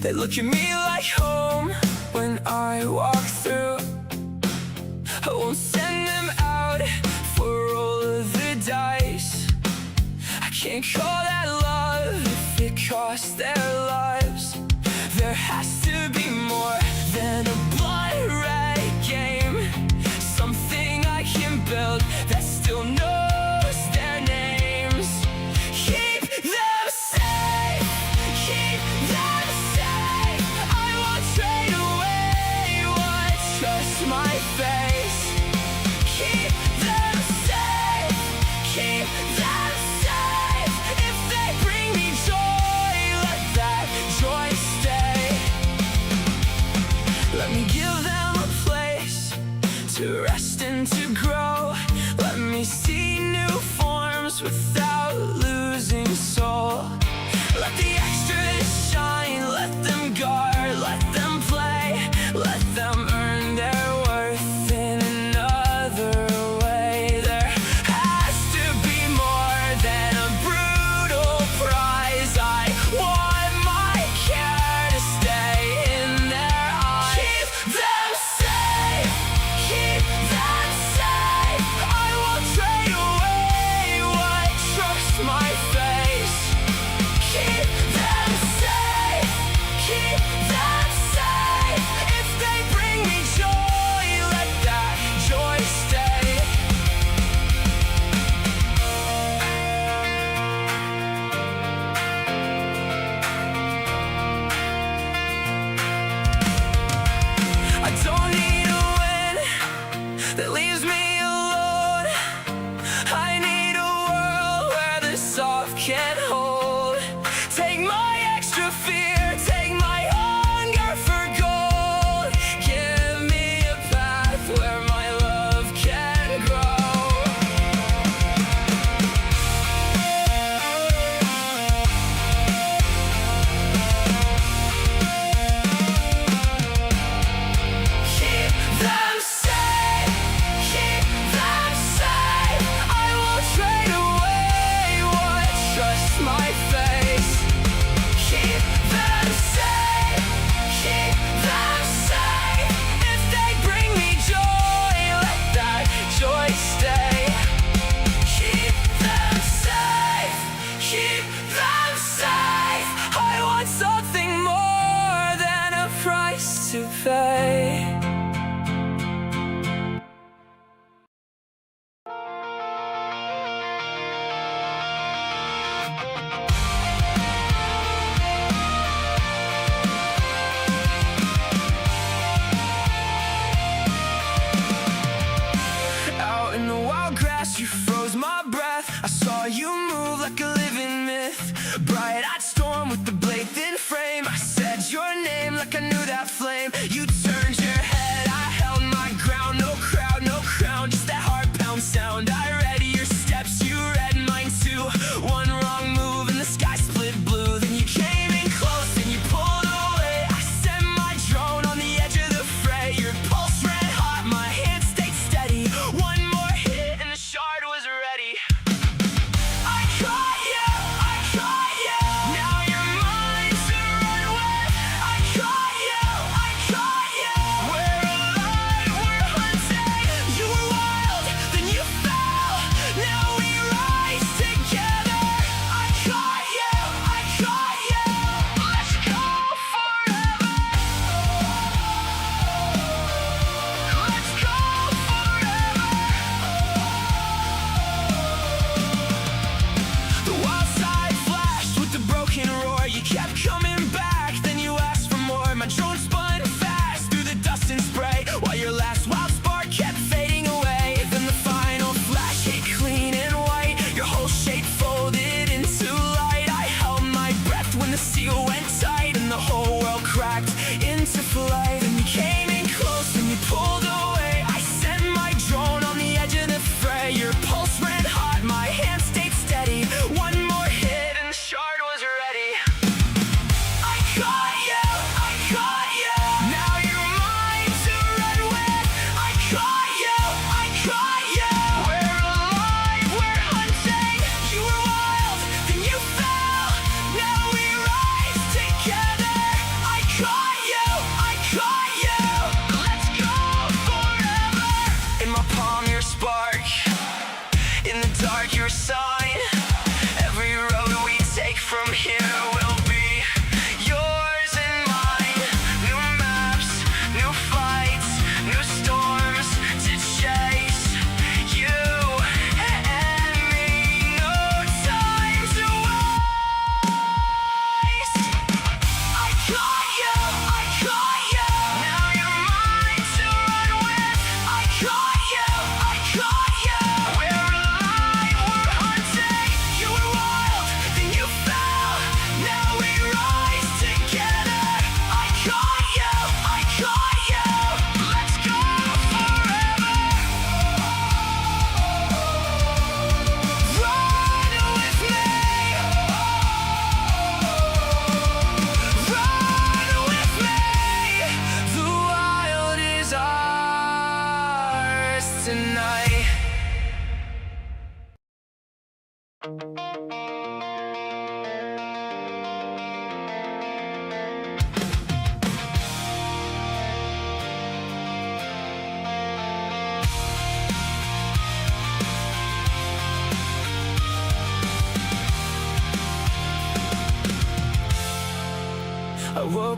They look at me like home when I walk through. I won't send them out for all of the dice. I can't call that love if it costs their lives. There has to be more than a blood red game, something I can build that still knows their names. Keep them safe, keep them safe. I won't trade away what trusts my face. Keep them safe, keep them safe. If they bring me joy, let that joy stay. Let me give them a place to rest and to grow. Let me see new forms without losing soul. Let the extras shine, let them guard, let them play, let them earn their worth in another way. There has to be more than a brutal prize. I want my care to stay in their eyes. Keep them safe, keep them safe. I won't trade away what trusts my face. Keep them safe, keep them safe. If they bring me joy, let that joy stay. I don't need a win that leaves me alone. I need a world where the soft can't hold. Take my extra fear, take my hunger for gold. Give me a path where my love can grow. Keep them safe, keep them safe. I won't trade away what trusts my face. Keep them safe, keep them safe. If they bring me joy, let that joy stay. Keep them safe, keep them safe. I want something more than a price to pay. Out in the wild grass, you froze my breath. I saw you move like a living myth. Bright-eyed storm with the blade thin frame. I said your name like I knew that flame. You turned your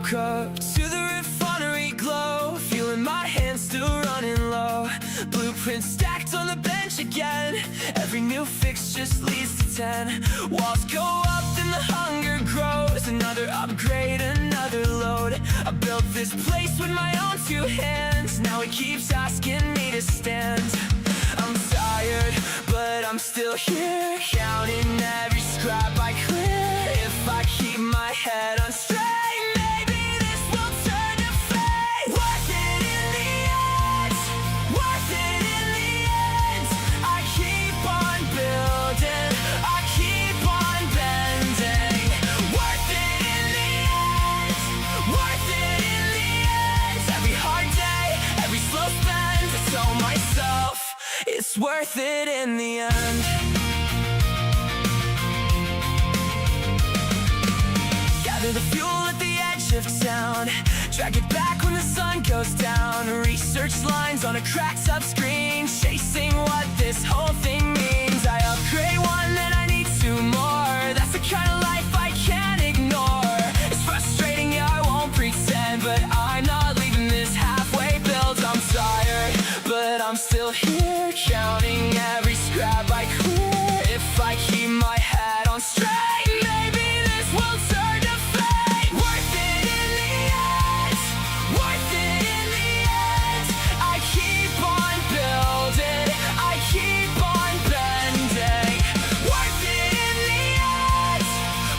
woke up to the refinery glow, feeling my hands still running low. Blueprints stacked on the bench again. Every new fix just leads to 10. Walls go up, then the hunger grows. Another upgrade, another load. I built this place with my own 2 hands. Now it keeps asking me to stand. I'm tired, but I'm still here, counting every scrap I clear. If I keep my head on straight, maybe this will turn to fate. Worth it in the end, worth it in the end. I keep on building, I keep on bending. Worth it in the end, worth it in the end. Every hard day, every slow spend, I tell myself it's worth it in the end. Gather the fuel at the edge of town, drag it back when the sun goes down. Research lines on a cracked up screen, chasing what this whole thing means. I upgrade one, then I need 2 more. That's the kind of life I can't ignore. It's frustrating, yeah, I won't pretend, but I'm not leaving this halfway built. I'm tired, but I'm still here, counting every scrap I clear. If I keep my head on straight, maybe this will turn to fate. Worth it in the end, worth it in the end. I keep on building, I keep on bending. Worth it in the end,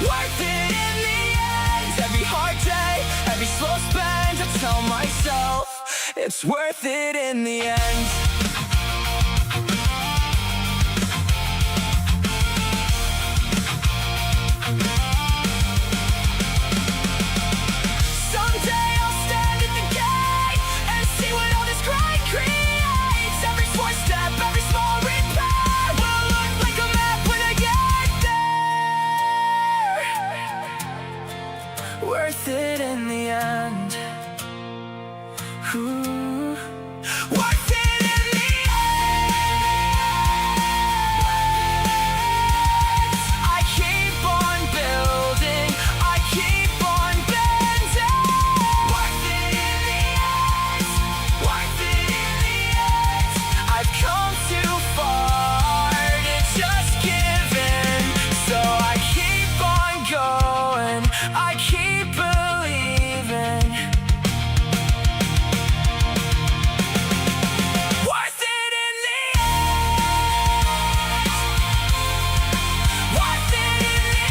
worth it in the end. Every hard day, every slow spend, I tell myself it's worth it in the end. Someday I'll stand at the gate and see what all this grind creates. Every footstep, every small repair will look like a map when I get there. Worth it in the end. Ooh. Worth it in the end. I keep on building, I keep on bending. Worth it in the end, worth it in the end. I've come too far to just give in, so I keep on going, I keep believing. Worth it in the end, worth it in the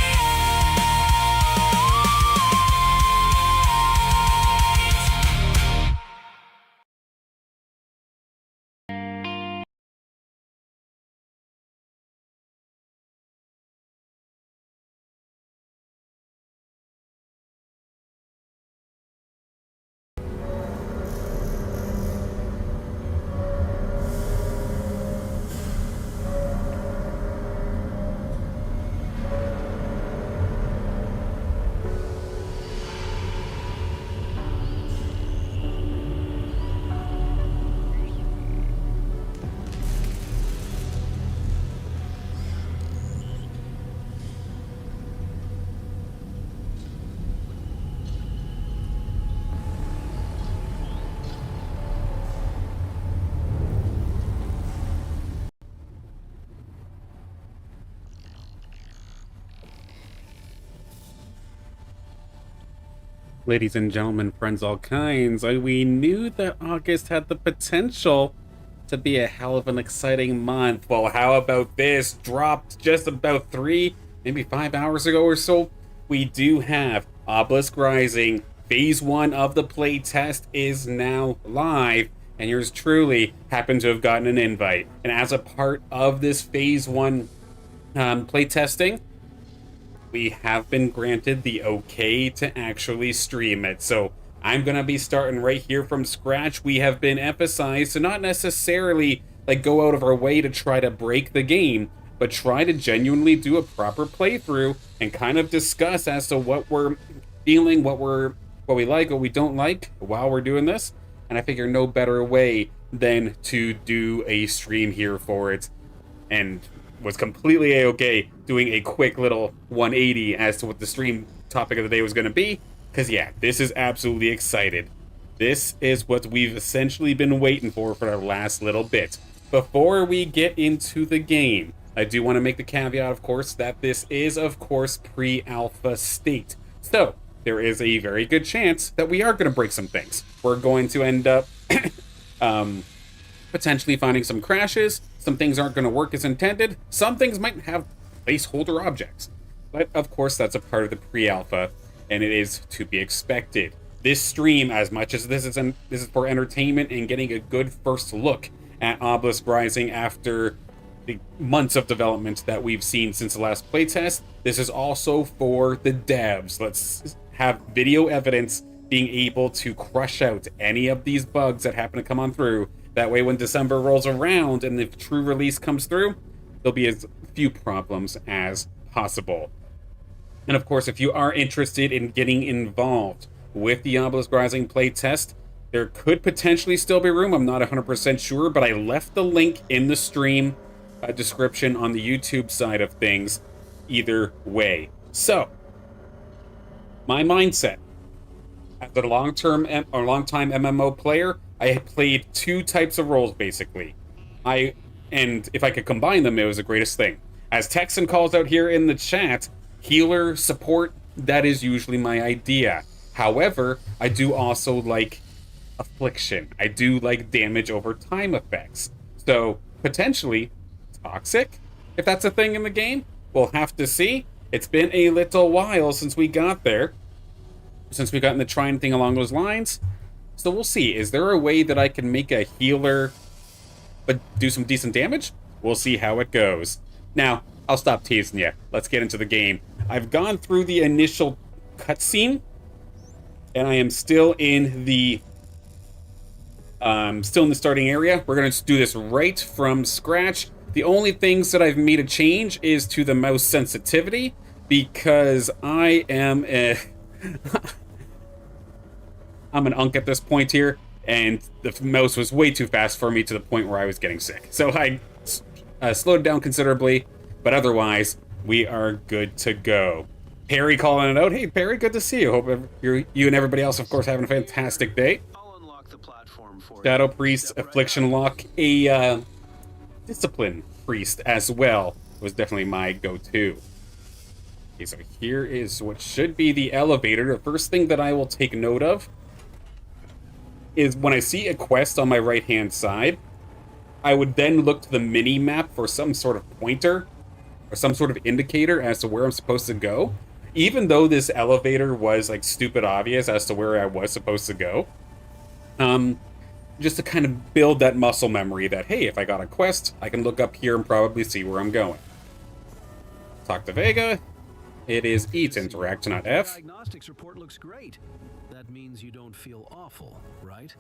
Ladies and gentlemen, friends all kinds, we knew that August had the potential to be a hell of an exciting month. Well, how about this? Dropped just about 3, maybe 5 hours ago or so. We do have Obelisk Rising. Phase 1 of the playtest is now live, and yours truly happened to have gotten an invite. And as a part of this Phase 1 playtesting, we have been granted the okay to actually stream it. So I'm gonna be starting right here from scratch. We have been emphasized to not necessarily like go out of our way to try to break the game, but try to genuinely do a proper playthrough and kind of discuss as to what we're feeling, what we like, what we don't like while we're doing this. And I figure no better way than to do a stream here for it. And was completely a-okay doing a quick little 180 as to what the stream topic of the day was going to be. Because, yeah, this is absolutely excited. This is what we've essentially been waiting for the last little bit. Before we get into the game, I do want to make the caveat, of course, that this is, of course, pre-alpha state. So, there is a very good chance that we are going to break some things. We're going to end up potentially finding some crashes. Some things aren't going to work as intended. Some things might have placeholder objects. But, of course, that's a part of the pre-alpha, and it is to be expected. This stream, as much as this is for entertainment and getting a good first look at Obelisk Rising after the months of development that we've seen since the last playtest, this is also for the devs. Let's have video evidence being able to crush out any of these bugs that happen to come on through. That way when December rolls around and the true release comes through, there'll be as few problems as possible. And of course, if you are interested in getting involved with the Obelisk Rising playtest, there could potentially still be room. I'm not 100% sure, but I left the link in the stream description on the YouTube side of things either way. So, my mindset as a long-time MMO player, I played two types of roles basically. And if I could combine them, it was the greatest thing. As Texan calls out here in the chat, healer, support, that is usually my idea. However, I do also like affliction. I do like damage over time effects. So, potentially, toxic, if that's a thing in the game. We'll have to see. It's been a little while since we got there. Since we got into trying thing along those lines. So we'll see. Is there a way that I can make a healer but do some decent damage? We'll see how it goes. Now, I'll stop teasing you. Let's get into the game. I've gone through the initial cutscene, and I am still in the starting area. We're going to do this right from scratch. The only things that I've made a change is to the mouse sensitivity, because I am I'm an unk at this point here, and the mouse was way too fast for me to the point where I was getting sick. So I slowed it down considerably, but otherwise, we are good to go. Perry calling it out. Hey, Perry, good to see you. Hope you and everybody else, of course, having a fantastic day. Shadow Priest, Affliction Lock, a Discipline Priest as well was definitely my go-to. Okay, so here is what should be the elevator. The first thing that I will take note of is when I see a quest on my right-hand side, I would then look to the mini-map for some sort of pointer or some sort of indicator as to where I'm supposed to go. Even though this elevator was like stupid obvious as to where I was supposed to go, just to kind of build that muscle memory that, hey, if I got a quest, I can look up here and probably see where I'm going. Talk to Vega. It is E to interact, not F. Diagnostics report looks great. That means you don't feel awful, right?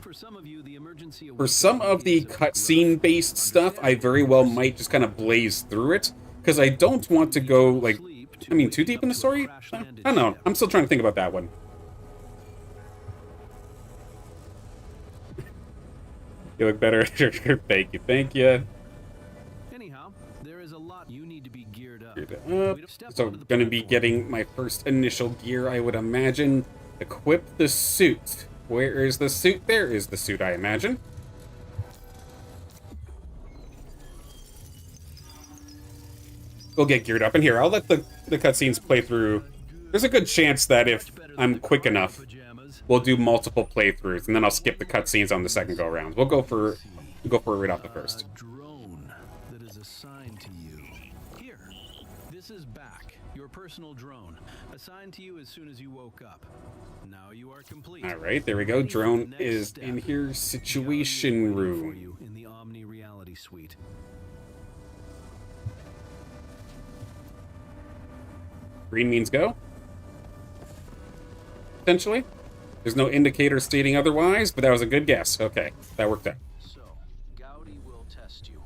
For some of you, the emergency For some of the cutscene-based stuff, I very well might just kind of blaze through it, because I don't want to go, like, I mean, too deep in the story? I don't know. I'm still trying to think about that one. You look better. Thank you. Thank you. Anyhow, there is a lot you need to be geared up. So, going to be getting my first initial gear, I would imagine. Equip the suit. Where is the suit? There is the suit, I imagine. We'll get geared up in here. I'll let the cutscenes play through. There's a good chance that if I'm quick enough, we'll do multiple playthroughs, and then I'll skip the cutscenes on the second go around. We'll go for it right off the first. Drone that is assigned to you. Here, this is back. Your personal drone, assigned to you as soon as you woke up. Now you are complete. All right, there we go. Drone is in here. Situation room. In the Omni Reality Suite. Green means go. Potentially. There's no indicator stating otherwise, but that was a good guess. Okay, that worked out. So, Gaudi will test you.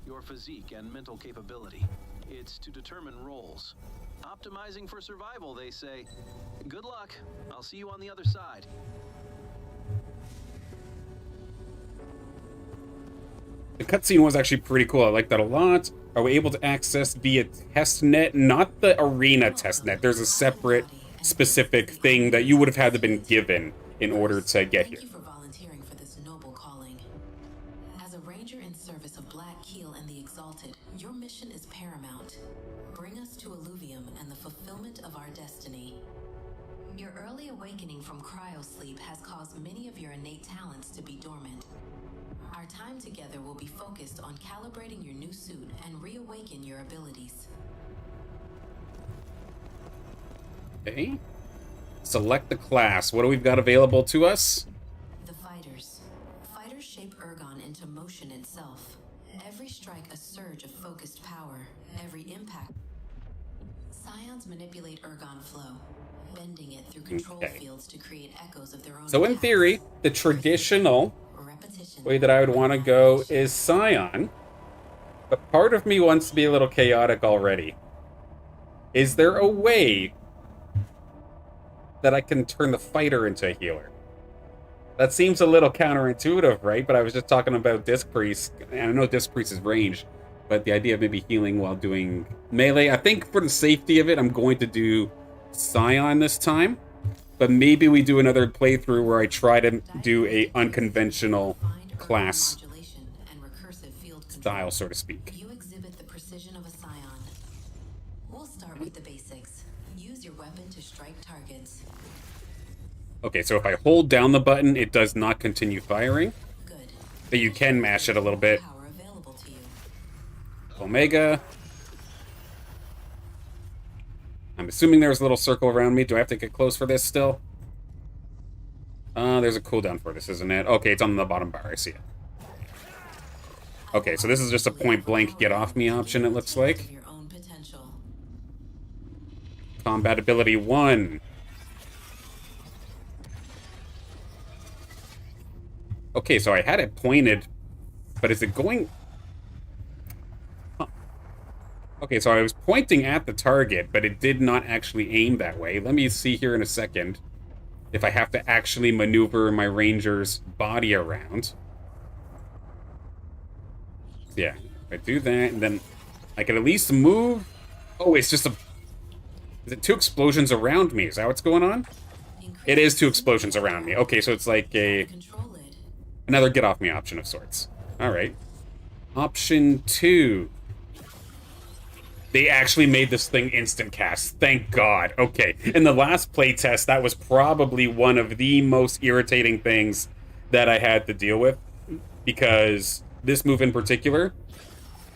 Your physique and mental capability. It's to determine roles. Optimizing for survival, they say. Good luck. I'll see you on the other side. The cutscene was actually pretty cool. I like that a lot. Are we able to access via testnet? Not the arena testnet. There's a separate specific thing that you would have had to been given in order to get here. Thank you for volunteering for this noble calling. As a ranger in service of Black Keel and the Exalted, your mission is paramount. Bring us to Illuvium and the fulfillment of our destiny. Your early awakening from cryosleep has caused many of your innate talents to be dormant. Our time together will be focused on calibrating your new suit and reawaken your abilities. Okay. Select the class. What do we've got available to us? The fighters. Fighters shape Ergon into motion itself. Every strike a surge of focused power. Every impact. Scions manipulate Ergon flow, bending it through control fields to create echoes of their own. So in paths. theory, the traditional Repetition. way that I would want to go is Scion. But part of me wants to be a little chaotic already. Is there a way that I can turn the fighter into a healer? That seems a little counterintuitive, right? But I was just talking about Disc Priest, and I know Disc Priest is ranged, but the idea of maybe healing while doing melee, I think for the safety of it, I'm going to do Scion this time. But maybe we do another playthrough where I try to do a unconventional class style, so to speak. You exhibit the precision of a scion. We'll start with the basics. Use your weapon to strike targets. Okay, so if I hold down the button, it does not continue firing. Good. But you can mash it a little bit. Power available to you. Omega. I'm assuming there's a little circle around me. Do I have to get close for this still? There's a cooldown for this, isn't it? Okay, it's on the bottom bar. I see it. Okay, so this is just a point-blank get-off-me option, it looks like. Your own potential. Combat ability 1. Okay, so I had it pointed, but is it going... Huh. Okay, so I was pointing at the target, but it did not actually aim that way. Let me see here in a second if I have to actually maneuver my ranger's body around. Yeah, if I do that, and then I can at least move... Oh, it's just a... Is it 2 explosions around me? Is that what's going on? It is 2 explosions around me. Okay, so it's like a... Control it. Another get-off-me option of sorts. Alright. Option 2. They actually made this thing instant cast. Thank God. Okay. In the last playtest, that was probably one of the most irritating things that I had to deal with. Because this move in particular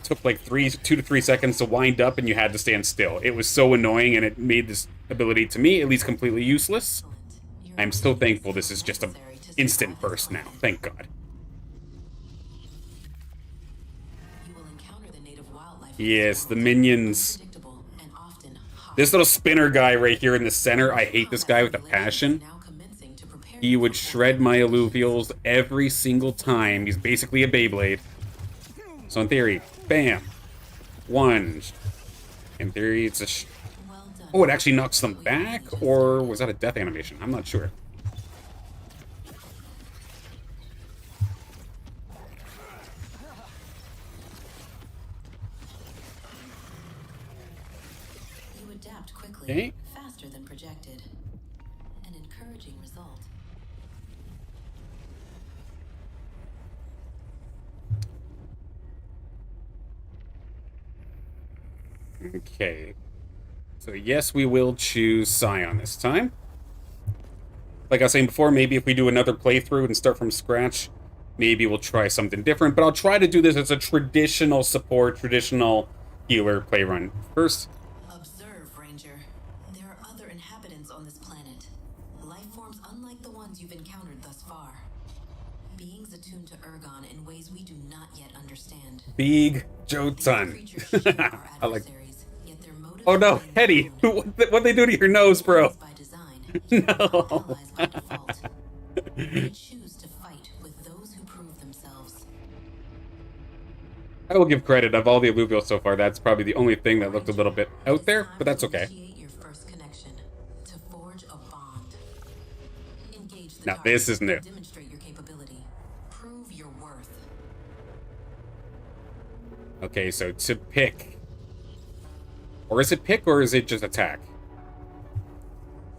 took like 2 to 3 seconds to wind up and you had to stand still. It was so annoying and it made this ability, to me, at least completely useless. I'm still thankful this is just an instant burst now. Thank God. You will encounter the native wildlife. Yes, the minions. Predictable and often hot. This little spinner guy right here in the center, I hate this guy with a passion. Now commencing to prepare He would shred my Illuvials every single time. He's basically a Beyblade. So in theory, bam. 1. In theory, it's a... well done. Oh, it actually knocks them back? Or was that a death animation? I'm not sure. You adapt quickly, Okay. faster than projected. An encouraging result. Okay. So yes, we will choose Scion this time. Like I was saying before, maybe if we do another playthrough and start from scratch, maybe we'll try something different. But I'll try to do this as a traditional support, traditional healer play run. First, Observe, Ranger. There are other inhabitants on this planet. Life forms unlike the ones you've encountered thus far. Beings attuned to Ergon in ways we do not yet understand. Big These Jotun. creatures share our I like... adversaries, yet their motives Oh no, remain Hetty! unknown. What they do to your nose, bro? By design, you are not No. allies by default. You choose to fight with those who prove themselves. I will give credit, of all the Illuvials so far, that's probably the only thing that looked a little bit out there, but that's okay. Initiate your first connection to forge a bond. Engage the Now, target. this is new. Demonstrate your capability. Prove your worth. Okay, so to pick. Or is it pick, or is it just attack?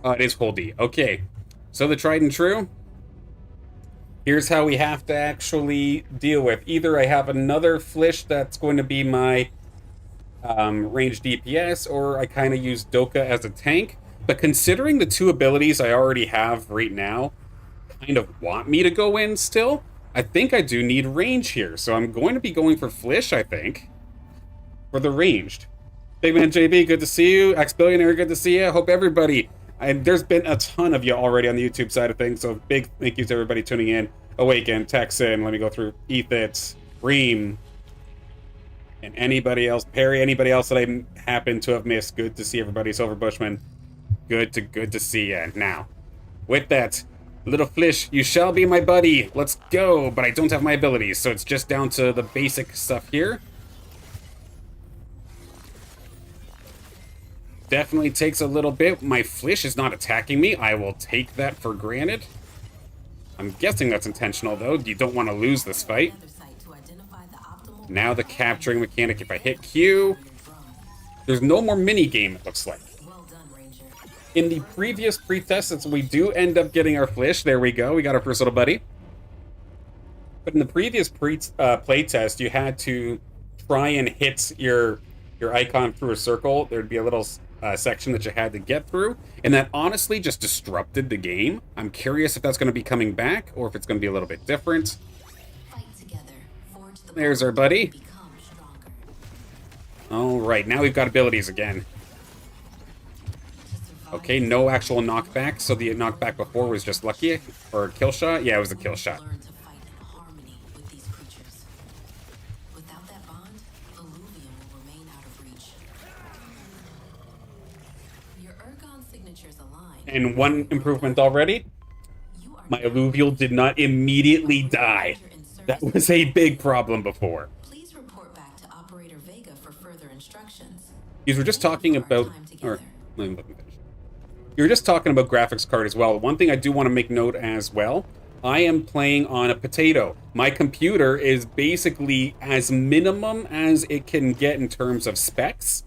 It is hold D. Okay. So the tried and true. Here's how we have to actually deal with. Either I have another Flish that's going to be my range DPS, or I kind of use Doka as a tank. But considering the two abilities I already have right now kind of want me to go in still, I think I do need range here. So I'm going to be going for Flish, I think, for the ranged. Big Man JB, good to see you. Ex-Billionaire, good to see you. Hope everybody... And there's been a ton of you already on the YouTube side of things, so big thank you to everybody tuning in. Awaken, Texan, let me go through Ethit, Reem, and anybody else, Perry, anybody else that I happen to have missed. Good to see everybody. Silver Bushman, good to see ya. Now, with that, little Flish, you shall be my buddy. Let's go, but I don't have my abilities, so it's just down to the basic stuff here. Definitely takes a little bit. My Flish is not attacking me. I will take that for granted. I'm guessing that's intentional, though. You don't want to lose this fight. Now the capturing mechanic. If I hit Q, there's no more mini-game, it looks like. In the previous pre-tests, we do end up getting our Flish. There we go. We got our first little buddy. But in the previous playtest, you had to try and hit your icon through a circle. There'd be a little section that you had to get through, and that honestly just disrupted the game. I'm curious if that's going to be coming back, or if it's going to be a little bit different. There's our buddy. Alright, now we've got abilities again. Okay, no actual knockback, so the knockback before was just lucky, or a kill shot? Yeah, it was a kill shot. And one improvement already, my Illuvial did not immediately die. That was a big problem before. Please report back to Operator Vega for further instructions. You were just talking about, or let me finish. You were just talking about graphics card as well. One thing I do want to make note as well, I am playing on a potato. My computer is basically as minimum as it can get in terms of specs.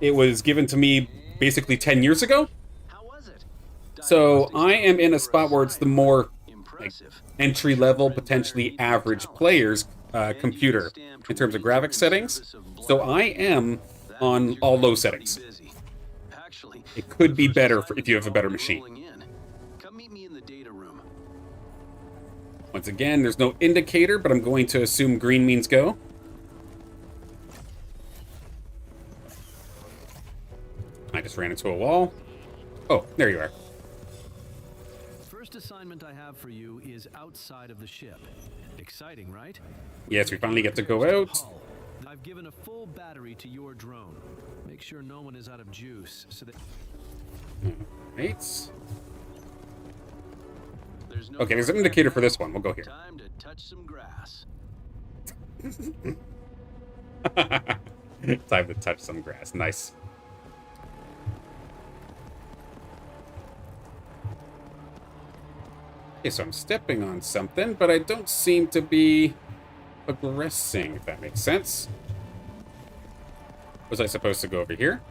It was given to me basically 10 years ago. So I am in a spot where it's the more like, entry-level, potentially average player's computer in terms of graphics settings. So I am on all low settings. It could be better if you have a better machine. Once again, there's no indicator, but I'm going to assume green means go. I just ran into a wall. Oh, there you are. First assignment I have for you is outside of the ship. Exciting, right? Yes, we finally get to go out. I've given a full battery to your drone. Make sure no one is out of juice so that... Right. Okay, there's an indicator for this one. We'll go here. Time to touch some grass. Time to touch some grass. Nice. Okay, so I'm stepping on something, but I don't seem to be progressing, if that makes sense. Was I supposed to go over here?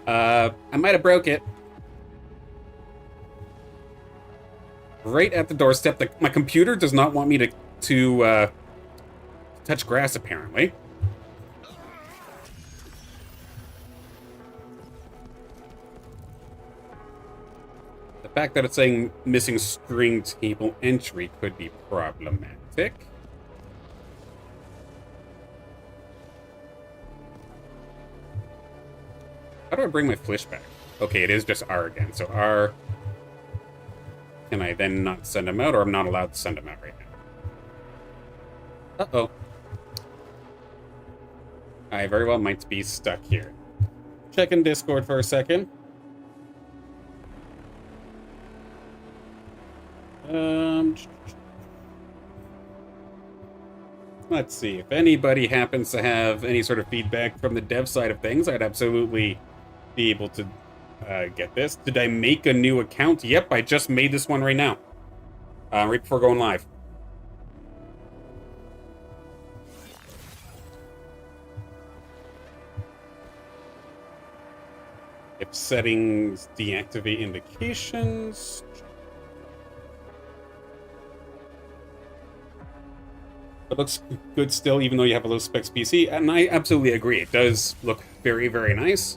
I might have broke it. Right at the doorstep. My computer does not want me to touch grass, apparently. The fact that it's saying missing string table entry could be problematic. How do I bring my Flish back? Okay, it is just R again. So R. Can I then not send him out, or I'm not allowed to send him out right now? Uh-oh. I very well might be stuck here. Checking Discord for a second. Let's see. If anybody happens to have any sort of feedback from the dev side of things, I'd absolutely be able to get this. Did I make a new account? Yep, I just made this one right now. Right before going live. If settings deactivate indications. It looks good still, even though you have a low specs PC, and I absolutely agree. It does look very, very nice.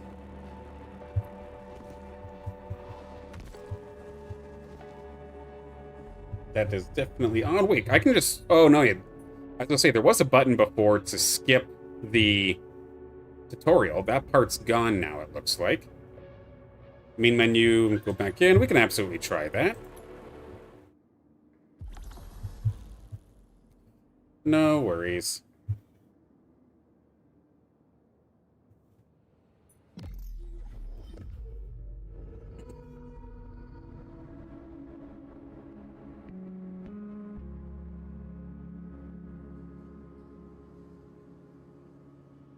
That is definitely on. Wait, I can just... Oh, no, I was gonna say, there was a button before to skip the tutorial. That part's gone now, it looks like. Main menu, go back in. We can absolutely try that. No worries.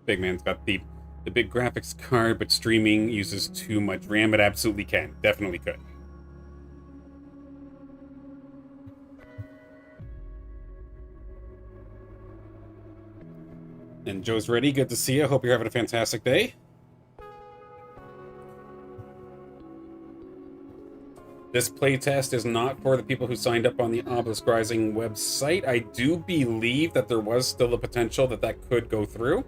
Big man's got the big graphics card, but streaming uses too much RAM. It absolutely can. Definitely could. And Joe's ready. Good to see you. Hope you're having a fantastic day. This playtest is not for the people who signed up on the Obelisk Rising website. I do believe that there was still a potential that that could go through,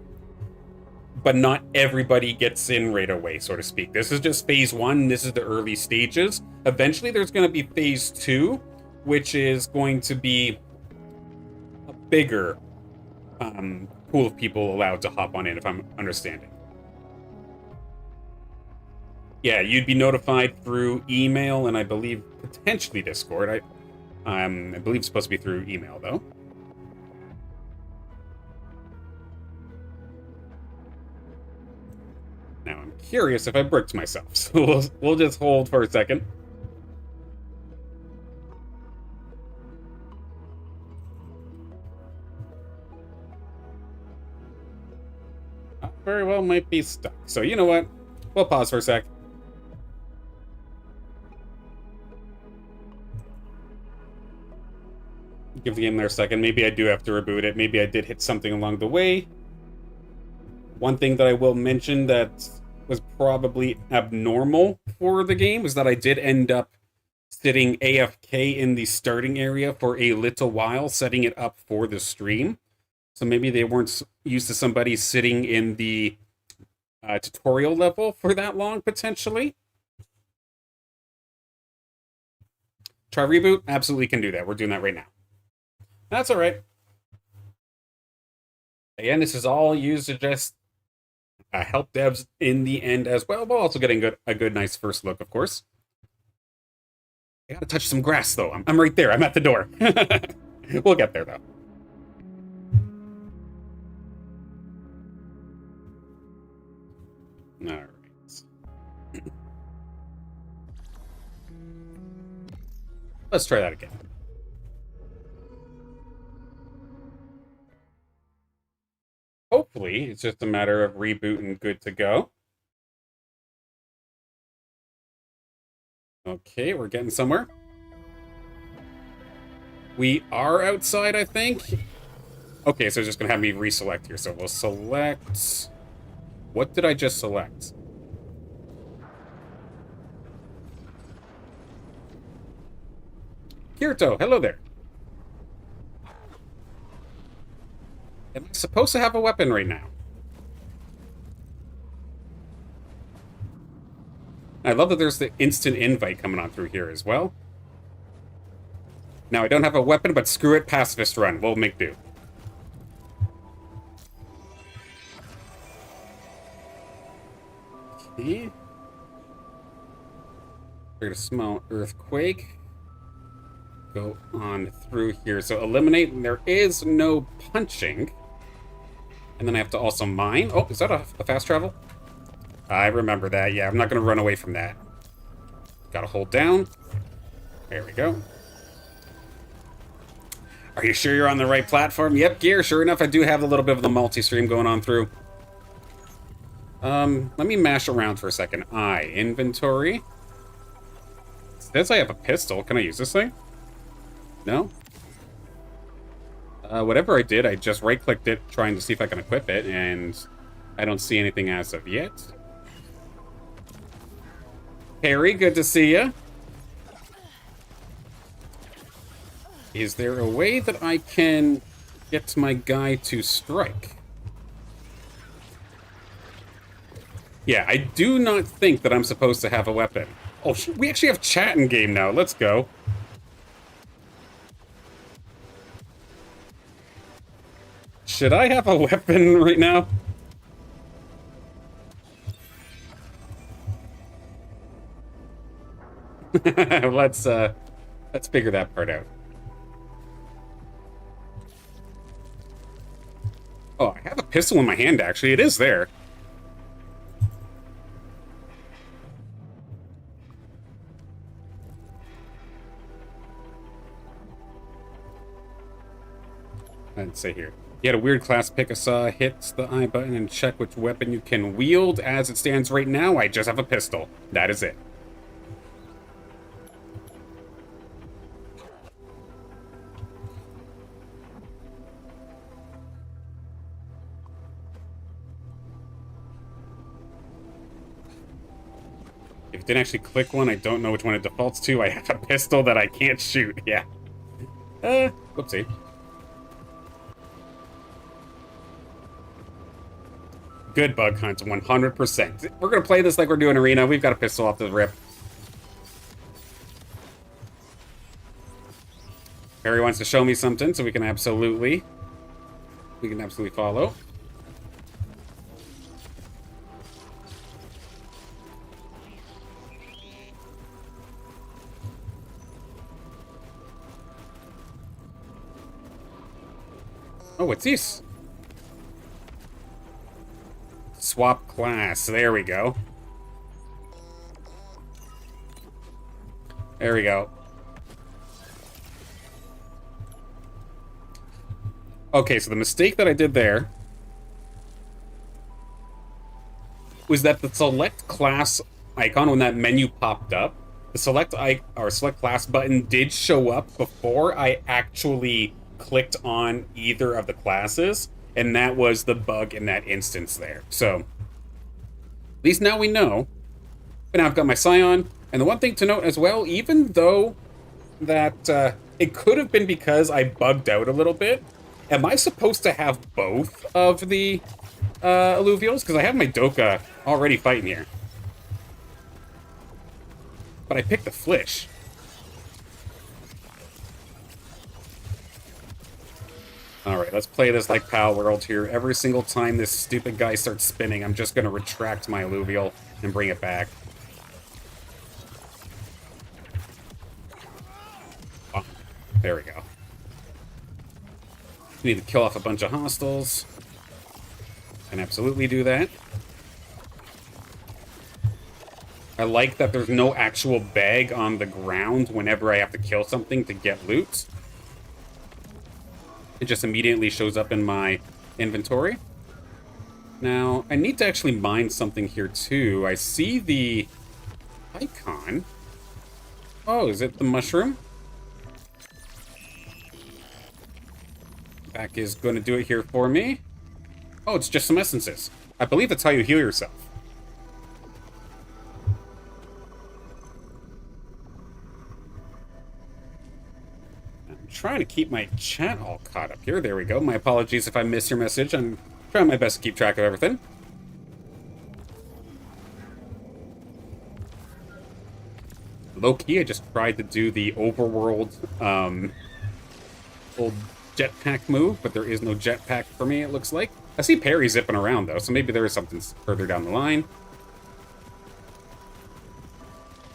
but not everybody gets in right away, so to speak. This is just phase 1. This is the early stages. Eventually, there's going to be phase 2, which is going to be a bigger pool of people allowed to hop on in, if I'm understanding. Yeah, you'd be notified through email, and I believe potentially Discord. I believe it's supposed to be through email, though. Now I'm curious if I bricked myself, so we'll just hold for a second. Very well might be stuck. So you know what? We'll pause for a sec. Give the game there a second. Maybe I do have to reboot it. Maybe I did hit something along the way. One thing that I will mention that was probably abnormal for the game is that I did end up sitting AFK in the starting area for a little while, setting it up for the stream. So maybe they weren't used to somebody sitting in the tutorial level for that long, potentially. Try reboot? Absolutely can do that. We're doing that right now. That's all right. Again, this is all used to just help devs in the end as well, while also getting a good, nice first look, of course. I gotta touch some grass, though. I'm right there. I'm at the door. We'll get there, though. All right. Let's try that again. Hopefully, it's just a matter of reboot and good to go. Okay, we're getting somewhere. We are outside, I think. Okay, so it's just going to have me reselect here. So we'll select... What did I just select? Kirito, hello there. Am I supposed to have a weapon right now? I love that there's the instant invite coming on through here as well. Now, I don't have a weapon, but screw it, pacifist run. We'll make do. Okay. Create a small earthquake. Go on through here. So eliminate, there is no punching. And then I have to also mine. Oh, is that a fast travel? I remember that. Yeah, I'm not going to run away from that. Got to hold down. There we go. Are you sure you're on the right platform? Yep, gear. Sure enough, I do have a little bit of the multi-stream going on through. Let me mash around for a second. Inventory. It says I have a pistol. Can I use this thing? No? Whatever I did, I just right-clicked it, trying to see if I can equip it, and I don't see anything as of yet. Harry, good to see you. Is there a way that I can get my guy to strike? Yeah, I do not think that I'm supposed to have a weapon. Oh, we actually have chat in game now. Let's go. Should I have a weapon right now? Let's figure that part out. Oh, I have a pistol in my hand, actually. It is there. Let's see here. You had a weird class pick. I saw hit the I button and check which weapon you can wield. As it stands right now, I just have a pistol. That is it. If it didn't actually click one, I don't know which one it defaults to. I have a pistol that I can't shoot. Yeah. Whoopsie. Good bug hunt, 100%. We're gonna play this like we're doing arena. We've got a pistol off the rip. Harry wants to show me something, so we can absolutely follow. Oh, what's this? Swap class. There we go. There we go. Okay, so the mistake that I did there was that the select class icon, when that menu popped up, the select class button did show up before I actually clicked on either of the classes, and that was the bug in that instance there. So, at least now we know. But now I've got my Scion, and the one thing to note as well, even though that it could have been because I bugged out a little bit, am I supposed to have both of the Illuvials? Because I have my Doka already fighting here. But I picked the Flish. Alright, let's play this like Pal World here. Every single time this stupid guy starts spinning, I'm just going to retract my Illuvial and bring it back. Oh, there we go. We need to kill off a bunch of hostiles. Can absolutely do that. I like that there's no actual bag on the ground whenever I have to kill something to get loot. It just immediately shows up in my inventory. Now, I need to actually mine something here too. I see the icon. Oh, is it the mushroom? Back is going to do it here for me. Oh, it's just some essences. I believe that's how you heal yourself. Trying to keep my chat all caught up here. There we go. My apologies if I miss your message. I'm trying my best to keep track of everything. Low-key, I just tried to do the overworld old jetpack move, but there is no jetpack for me, it looks like. I see Perry zipping around, though, so maybe there is something further down the line.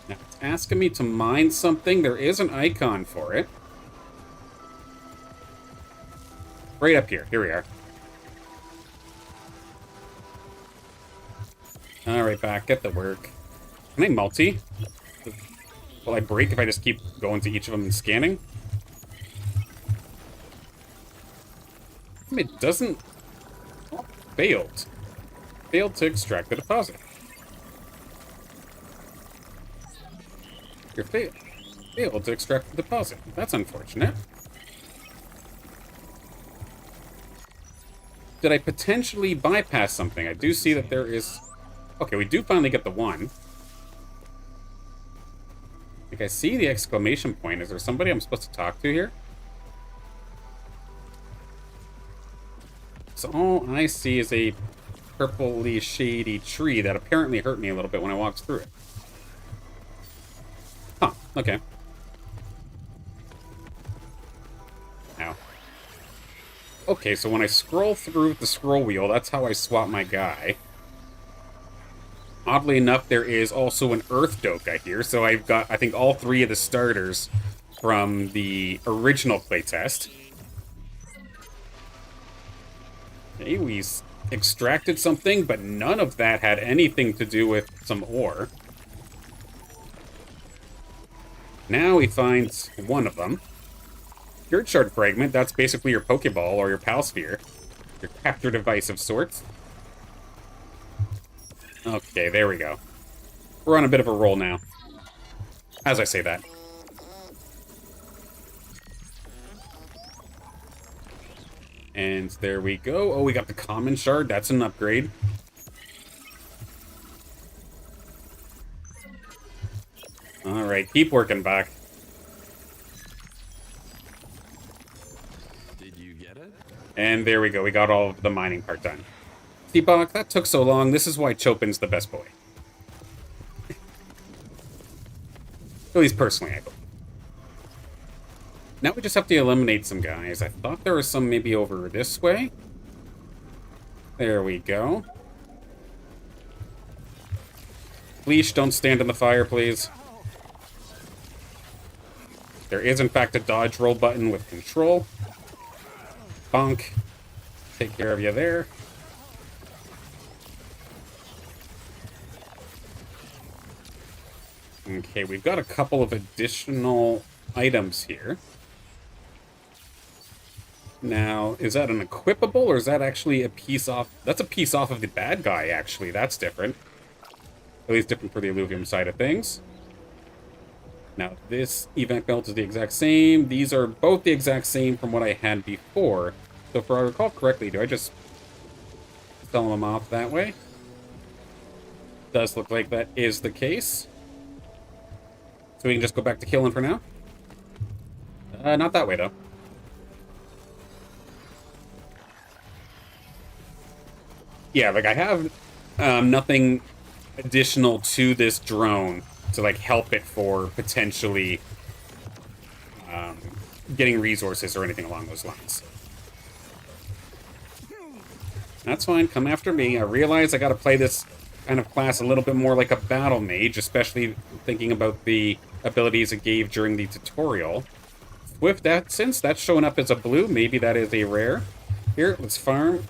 Now, it's asking me to mine something. There is an icon for it. Right up here. Here we are. Alright, back at the work. Can I multi? Will I break if I just keep going to each of them and scanning? It doesn't... Oh, failed. Failed to extract the deposit. You're failed to extract the deposit. That's unfortunate. Did I potentially bypass something? I do see that there is... Okay, we do finally get the one. Like, I see the exclamation point. Is there somebody I'm supposed to talk to here? So all I see is a purpley shady tree that apparently hurt me a little bit when I walked through it. Huh, okay. Ow. Okay, so when I scroll through the scroll wheel, that's how I swap my guy. Oddly enough, there is also an Earth Doka here, so I've got, I think, all 3 of the starters from the original playtest. Okay, we extracted something, but none of that had anything to do with some ore. Now we find one of them. Your shard fragment, that's basically your Pokeball or your Pal Sphere. Your capture device of sorts. Okay, there we go. We're on a bit of a roll now. As I say that. And there we go. Oh, we got the common shard. That's an upgrade. Alright, keep working back. Did you get it? And there we go. We got all of the mining part done. See, Bach, that took so long. This is why Chopin's the best boy. At least personally, I believe. Now we just have to eliminate some guys. I thought there was some maybe over this way. There we go. Leash, don't stand in the fire, please. There is, in fact, a dodge roll button with control. Bonk. Take care of you there. Okay, we've got a couple of additional items here. Now, is that an equipable, or is that actually a piece off? That's a piece off of the bad guy, actually. That's different. At least different for the Illuvium side of things. Now, this event belt is the exact same. These are both the exact same from what I had before. So if I recall correctly, do I just sell them off that way? Does look like that is the case. So we can just go back to killing for now? Not that way, though. Yeah, like, I have nothing additional to this drone to, like, help it for potentially getting resources or anything along those lines. That's fine. Come after me. I realize I gotta play this kind of class a little bit more like a battle mage, especially thinking about the abilities it gave during the tutorial. With that, since that's showing up as a blue, maybe that is a rare. Here, let's farm.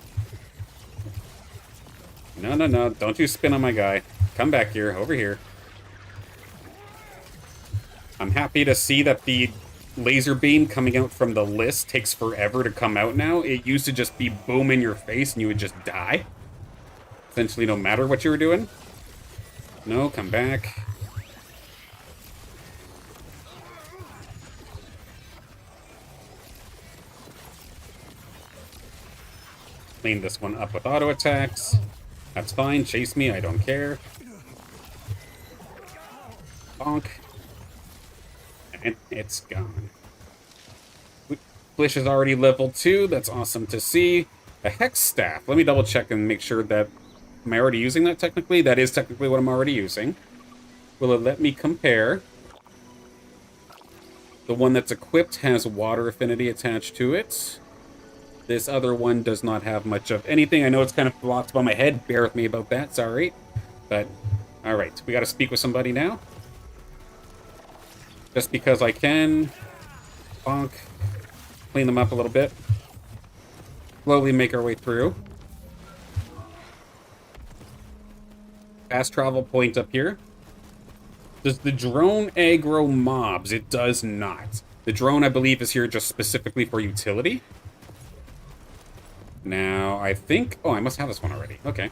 No, no, no. Don't you spin on my guy. Come back here. Over here. I'm happy to see that the laser beam coming out from the list takes forever to come out now. It used to just be boom in your face and you would just die. Essentially, no matter what you were doing. No, come back. Clean this one up with auto attacks. That's fine. Chase me. I don't care. Bonk. And it's gone. Flish is already level 2. That's awesome to see. A Hex Staff. Let me double check and make sure that... Am I already using that technically? That is technically what I'm already using. Will it let me compare? The one that's equipped has water affinity attached to it. This other one does not have much of anything. I know it's kind of blocked by my head. Bear with me about that. Sorry. But, alright. We gotta speak with somebody now. Just because I can. Bonk. Clean them up a little bit. Slowly make our way through. Fast travel point up here. Does the drone aggro mobs? It does not. The drone, I believe, is here just specifically for utility. Now, I think... Oh, I must have this one already. Okay.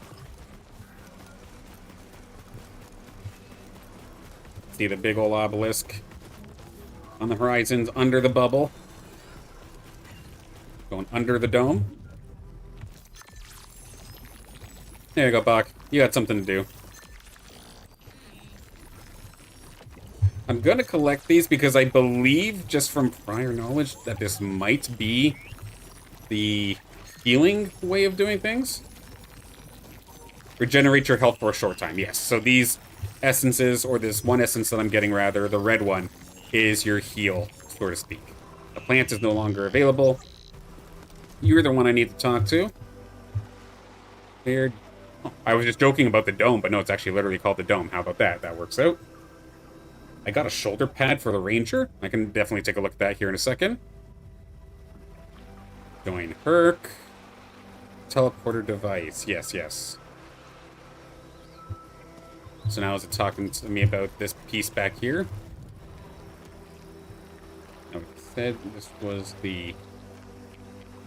See the big ol' obelisk on the horizons under the bubble. Going under the dome. There you go, Bach. You got something to do. I'm gonna collect these because I believe, just from prior knowledge, that this might be the healing way of doing things. Regenerate your health for a short time, yes. So these essences, or this one essence that I'm getting rather, the red one, is your heal, so to speak. The plant is no longer available. You're the one I need to talk to. Weird. Oh, I was just joking about the dome, but no, it's actually literally called the dome. How about that? That works out. I got a shoulder pad for the ranger. I can definitely take a look at that here in a second. Join Herc. Teleporter device. Yes, yes. So now is it talking to me about this piece back here? No, it said this was the...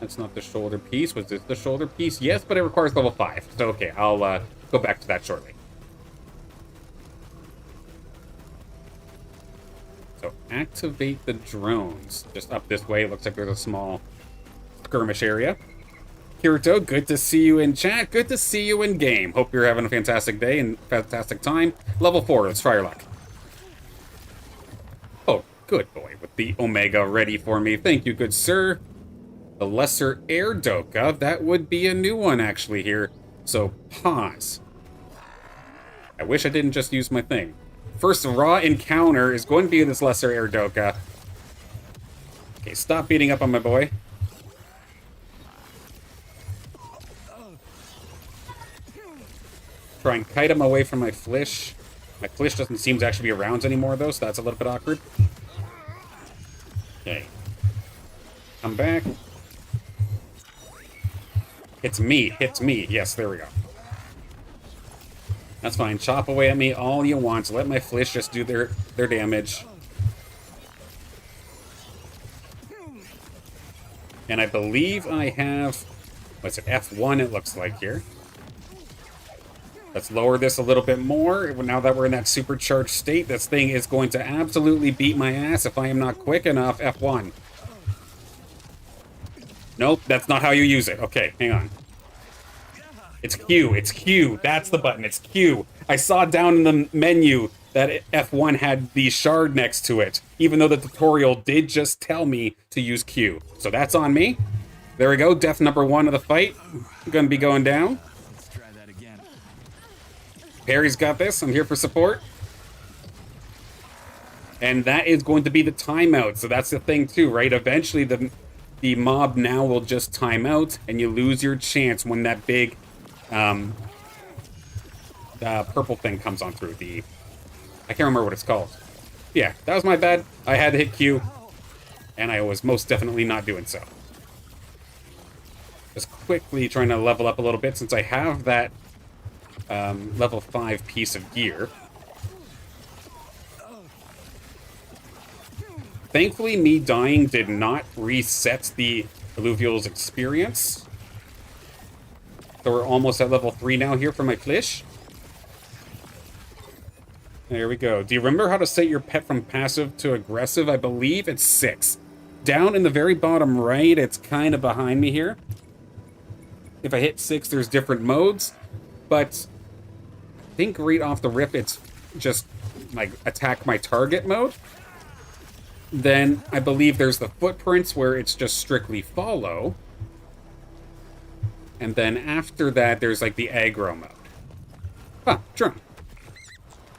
That's not the shoulder piece. Was this the shoulder piece? Yes, but it requires level 5. So, okay, I'll go back to that shortly. So, activate the drones. Just up this way, it looks like there's a small skirmish area. Kirito, good to see you in chat. Good to see you in game. Hope you're having a fantastic day and fantastic time. Level 4, let's try your luck. Oh, good boy, with the Omega ready for me. Thank you, good sir. The Lesser Air Doka, that would be a new one actually here. So, pause. I wish I didn't just use my thing. First raw encounter is going to be this Lesser Air Doka. Okay, stop beating up on my boy. Try and kite him away from my Flish. My Flish doesn't seem to actually be around anymore, though, so that's a little bit awkward. Okay. Come back. It's me. Hits me. Yes, there we go. That's fine. Chop away at me all you want. Let my Flish just do their damage. And I believe I have... What's it? F1 it looks like here. Let's lower this a little bit more. Now that we're in that supercharged state, this thing is going to absolutely beat my ass if I am not quick enough. F1. Nope, that's not how you use it. Okay, hang on. It's Q. It's Q. That's the button. It's Q. I saw down in the menu that F1 had the shard next to it, even though the tutorial did just tell me to use Q. So that's on me. There we go. Death number 1 of the fight. Gonna be going down. Let's try that again. Perry's got this. I'm here for support. And that is going to be the timeout. So that's the thing too, right? Eventually the mob now will just time out, and you lose your chance when that big purple thing comes on through. I can't remember what it's called. Yeah, that was my bad. I had to hit Q, and I was most definitely not doing so. Just quickly trying to level up a little bit since I have that level 5 piece of gear. Thankfully, me dying did not reset the Illuvials experience. So we're almost at level 3 now here for my Flish. There we go. Do you remember how to set your pet from passive to aggressive? I believe it's 6. Down in the very bottom right, it's kind of behind me here. If I hit 6, there's different modes. But I think right off the rip, it's just like attack my target mode. Then I believe there's the footprints where it's just strictly follow. And then after that, there's like the aggro mode. Huh, drone.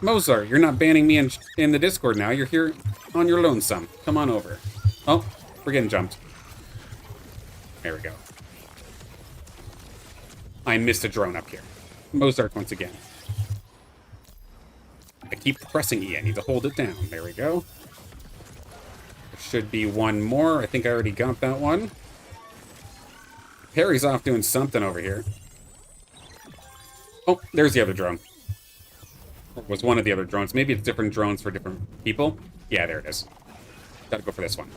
Mozart, you're not banning me in the Discord now. You're here on your lonesome. Come on over. Oh, we're getting jumped. There we go. I missed a drone up here. Mozart once again. I keep pressing E. I need to hold it down. There we go. There should be one more. I think I already got that one. Perry's off doing something over here. Oh, there's the other drone. It was one of the other drones. Maybe it's different drones for different people. Yeah, there it is. Gotta go for this one.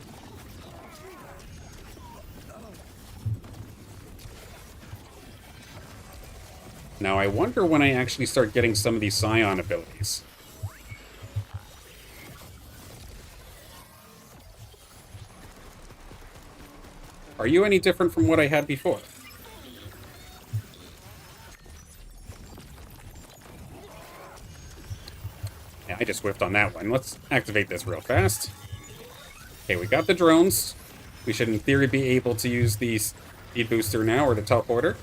Now, I wonder when I actually start getting some of these Scion abilities. Are you any different from what I had before? Yeah, I just whiffed on that one. Let's activate this real fast. Okay, we got the drones. We should, in theory, be able to use the speed booster now, or the teleporter.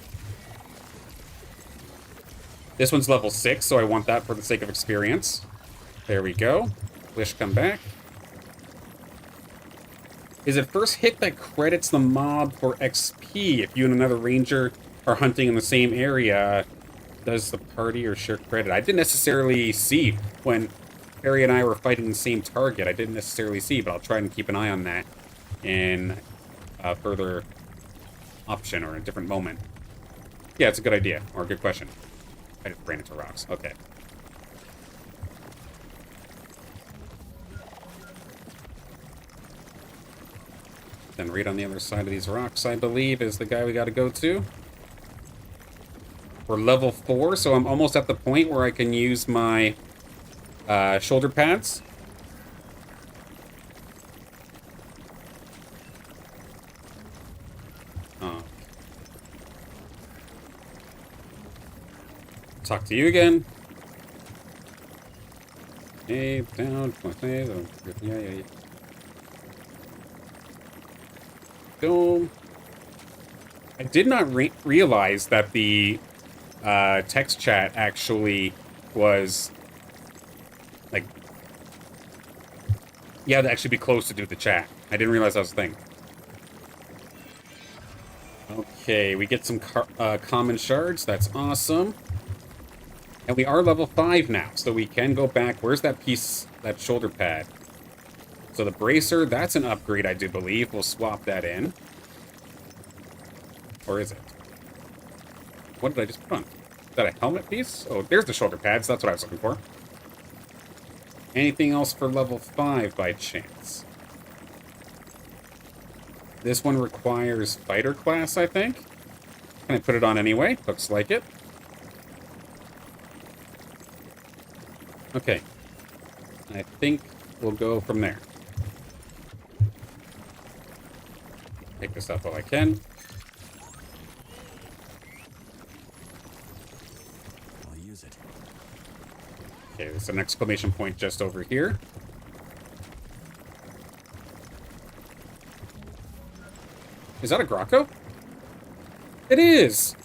This one's level 6, so I want that for the sake of experience. There we go. Wish come back. Is it first hit that credits the mob for XP? If you and another ranger are hunting in the same area, does the party or share credit? I didn't necessarily see when Harry and I were fighting the same target. I didn't necessarily see, but I'll try and keep an eye on that in a further option or a different moment. Yeah, it's a good idea, or a good question. I just ran into rocks. Okay. Then right on the other side of these rocks, I believe, is the guy we gotta go to. We're level 4, so I'm almost at the point where I can use my shoulder pads. Oh. Talk to you again. Hey, down. Yeah. So, I did not realize that the text chat actually was, like, you had to actually be close to do the chat. I didn't realize that was a thing. Okay, we get some common shards. That's awesome. And we are level 5 now, so we can go back. Where's that piece, that shoulder pad? So the bracer, that's an upgrade, I do believe. We'll swap that in. Or is it? What did I just put on? Is that a helmet piece? Oh, there's the shoulder pads. That's what I was looking for. Anything else for level 5 by chance? This one requires fighter class, I think. Can I put it on anyway? Looks like it. Okay. I think we'll go from there. Pick this up while I can. I'll use it. Okay, there's an exclamation point just over here. Is that a Grotto? It is!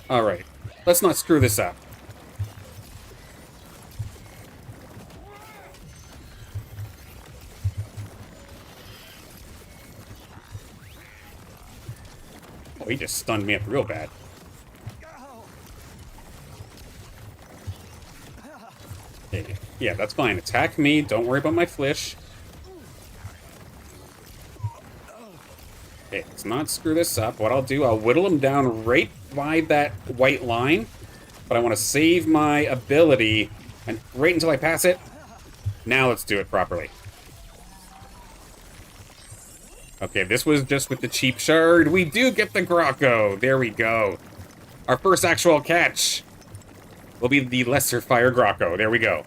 Alright, let's not screw this up. Oh, he just stunned me up real bad. Okay. Yeah, that's fine. Attack me. Don't worry about my flish. Okay, let's not screw this up. What I'll do, I'll whittle him down right by that white line. But I want to save my ability. And right until I pass it. Now let's do it properly. Okay, this was just with the cheap shard. We do get the Grotto. There we go. Our first actual catch will be the lesser fire Grotto. There we go.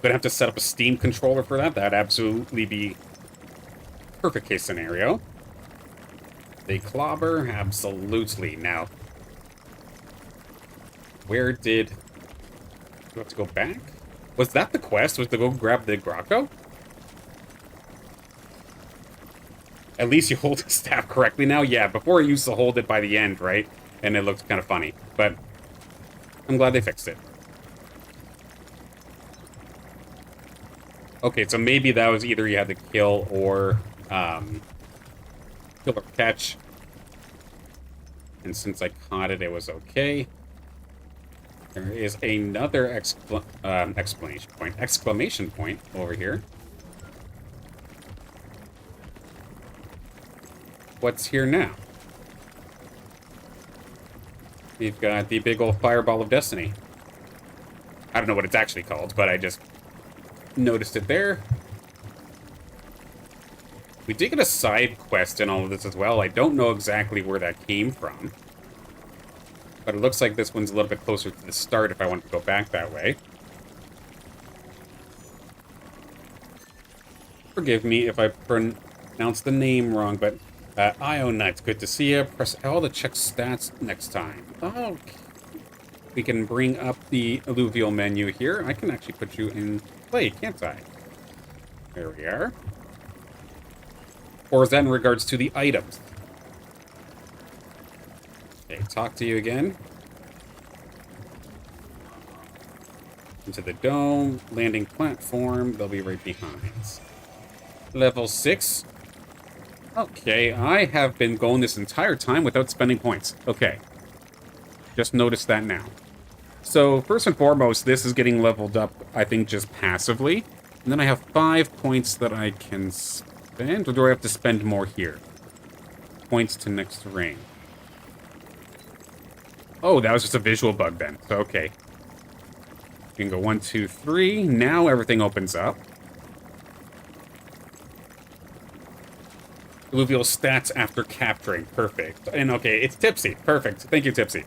Gonna have to set up a Steam controller for that. That'd absolutely be perfect case scenario. The clobber, absolutely. Now, where did... Do we have to go back? Was that the quest? Was to go grab the Grotto? At least you hold the staff correctly now. Yeah, before I used to hold it by the end, right? And it looked kind of funny. But I'm glad they fixed it. Okay, so maybe that was either you had to kill or catch. And since I caught it, it was okay. There is another exclamation point over here. What's here now? We've got the big old fireball of destiny. I don't know what it's actually called, but I just noticed it there. We did get a side quest in all of this as well. I don't know exactly where that came from. But it looks like this one's a little bit closer to the start if I want to go back that way. Forgive me if I pronounce the name wrong, but Io Nuts, good to see you. Press L to check stats next time. Okay. We can bring up the alluvial menu here. I can actually put you in play, can't I? There we are. Or is that in regards to the items? Okay, talk to you again. Into the dome, landing platform. They'll be right behind. Level 6. Okay, I have been going this entire time without spending points. Okay. Just noticed that now. So, first and foremost, this is getting leveled up, I think, just passively. And then I have 5 points that I can spend. Or do I have to spend more here? Points to next ring. Oh, that was just a visual bug then. So, okay. You can go 1, 2, 3. Now everything opens up. Illuvial stats after capturing. Perfect. And okay, it's Tipsy. Perfect. Thank you, Tipsy.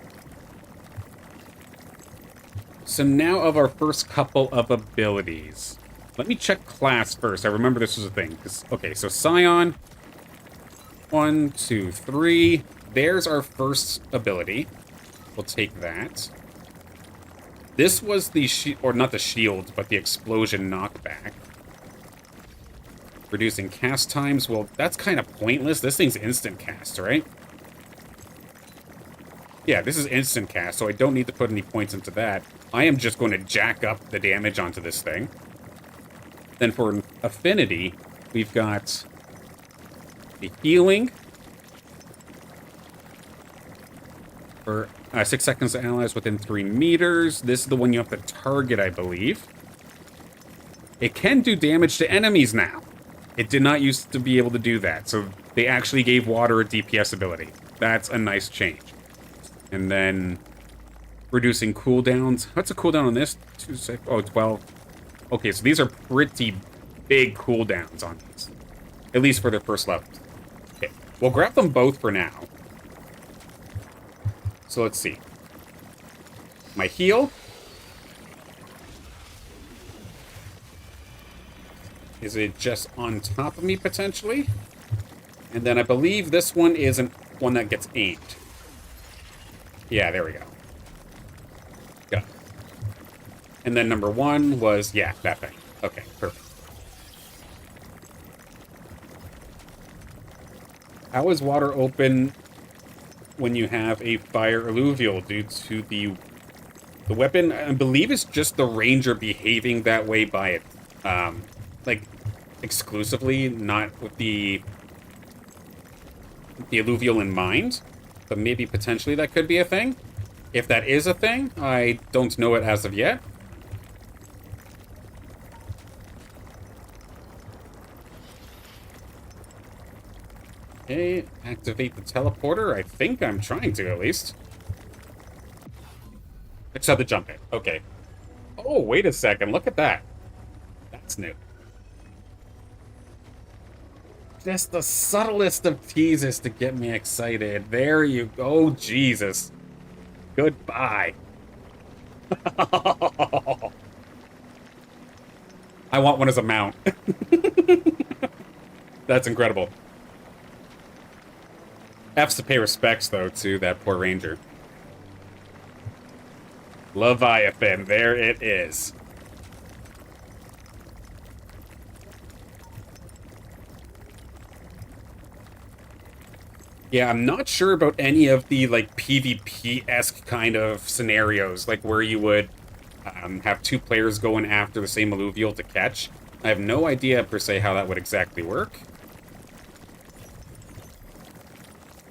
So now of our first couple of abilities. Let me check class first. I remember this was a thing. Okay, so Scion. 1, 2, 3. There's our first ability. We'll take that. This was the or not the shield, but the explosion knockback. Reducing cast times. Well, that's kind of pointless. This thing's instant cast, right? Yeah, this is instant cast, so I don't need to put any points into that. I am just going to jack up the damage onto this thing. Then for affinity, we've got the healing. For 6 seconds to allies within 3 meters. This is the one you have to target, I believe. It can do damage to enemies now. It did not used to be able to do that, so they actually gave water a DPS ability. That's a nice change. And then reducing cooldowns. What's the cooldown on this? 2 sec. Oh, 12. Okay, so these are pretty big cooldowns on these. At least for their first levels. Okay, we'll grab them both for now. So let's see. My heal. Is it just on top of me, potentially? And then I believe this one is one that gets aimed. Yeah, there we go. Got it. And then number 1 was, yeah, that thing. Okay, perfect. How is water open when you have a fire alluvial due to the weapon? I believe it's just the ranger behaving that way by it. Like, exclusively, not with the alluvial in mind. But maybe potentially that could be a thing. If that is a thing, I don't know it as of yet. Okay, activate the teleporter. I think I'm trying to, at least. Except the jump in. Okay. Oh, wait a second. Look at that. That's new. Just the subtlest of teases to get me excited. There you go. Oh, Jesus. Goodbye. I want one as a mount. That's incredible. Have to pay respects, though, to that poor ranger. Leviathan, there it is. Yeah, I'm not sure about any of the, like, PvP-esque kind of scenarios, like where you would have 2 players going after the same alluvial to catch. I have no idea, per se, how that would exactly work.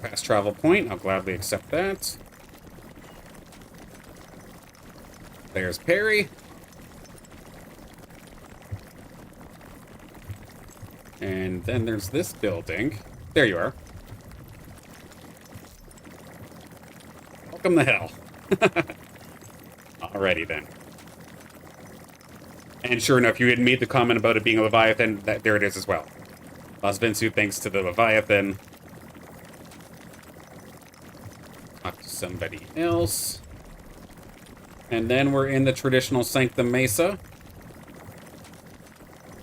Fast travel point, I'll gladly accept that. There's parry. And then there's this building. There you are. Welcome to hell. Alrighty then. And sure enough, you had made the comment about it being a Leviathan. There it is as well. Las Vinsu, thanks to the Leviathan. Talk to somebody else. And then we're in the traditional Sanctum Mesa.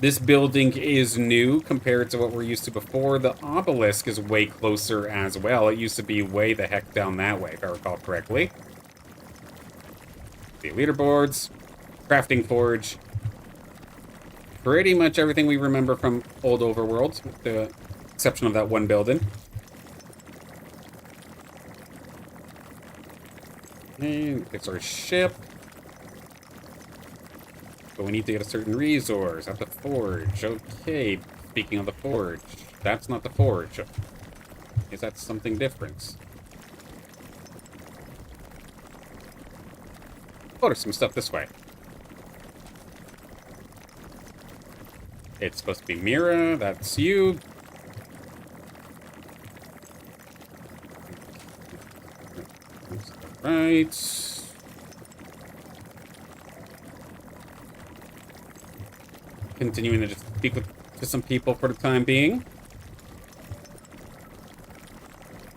This building is new compared to what we're used to before. The Obelisk is way closer as well. It used to be way the heck down that way, if I recall correctly. see, leaderboards, crafting forge. Pretty much everything we remember from old Overworld, with the exception of that one building. And it's our ship. But we need to get a certain resource at the forge. Okay, speaking of the forge, that's not the forge. Is that something different? Oh, there's some stuff this way. It's supposed to be Mira, that's you. Right. Continuing to just speak to some people for the time being.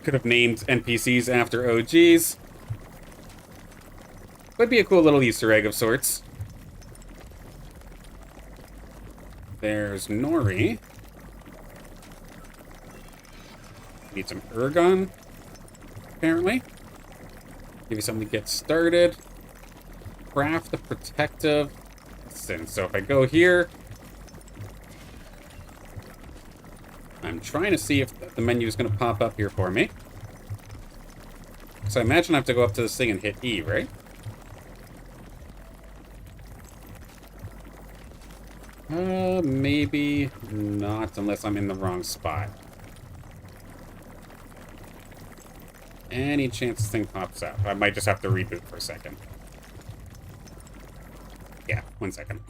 Could have named NPCs after OGs. Would be a cool little Easter egg of sorts. There's Nori. Need some Ergon, apparently. Give you something to get started. Craft the protective essence. So if I go here, I'm trying to see if the menu is going to pop up here for me. So I imagine I have to go up to this thing and hit E, right? Maybe not, unless I'm in the wrong spot. Any chance this thing pops up? I might just have to reboot for a second. Yeah, 1 second.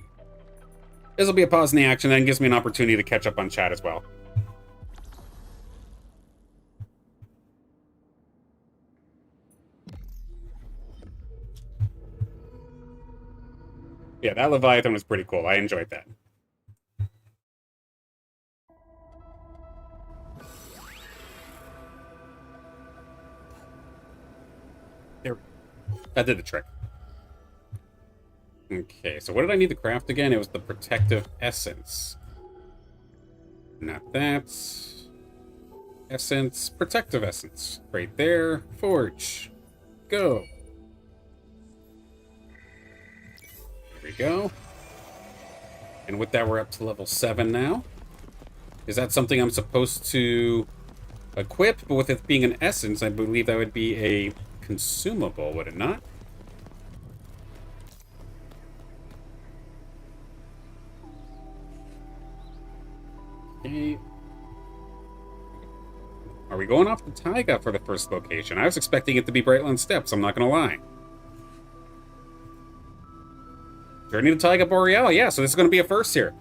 This will be a pause in the action, then gives me an opportunity to catch up on chat as well. Yeah, that Leviathan was pretty cool. I enjoyed that. There. That did the trick. Okay, so what did I need to craft again? It was the protective essence. Not that. Essence. Protective essence. Right there. Forge. Go. There we go. And with that, we're up to level 7 now. Is that something I'm supposed to equip? But with it being an essence, I believe that would be a consumable, would it not? Okay. Are we going off the taiga for the first location? I was expecting it to be Brightland Steps, I'm not gonna lie. Journey to Taiga Boreal, yeah, so this is gonna be a first here.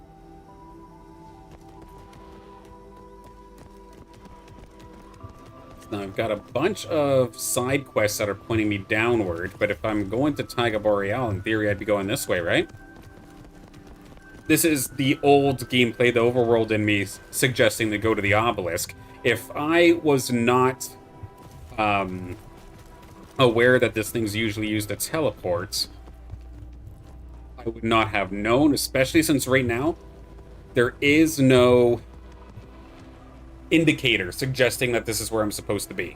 Now I've got a bunch of side quests that are pointing me downward, but if I'm going to Taiga Boreal, in theory I'd be going this way, right? This is the old gameplay, the overworld in me suggesting to go to the Obelisk. If I was not aware that this thing's usually used to teleport, I would not have known, especially since right now there is no indicator suggesting that this is where I'm supposed to be.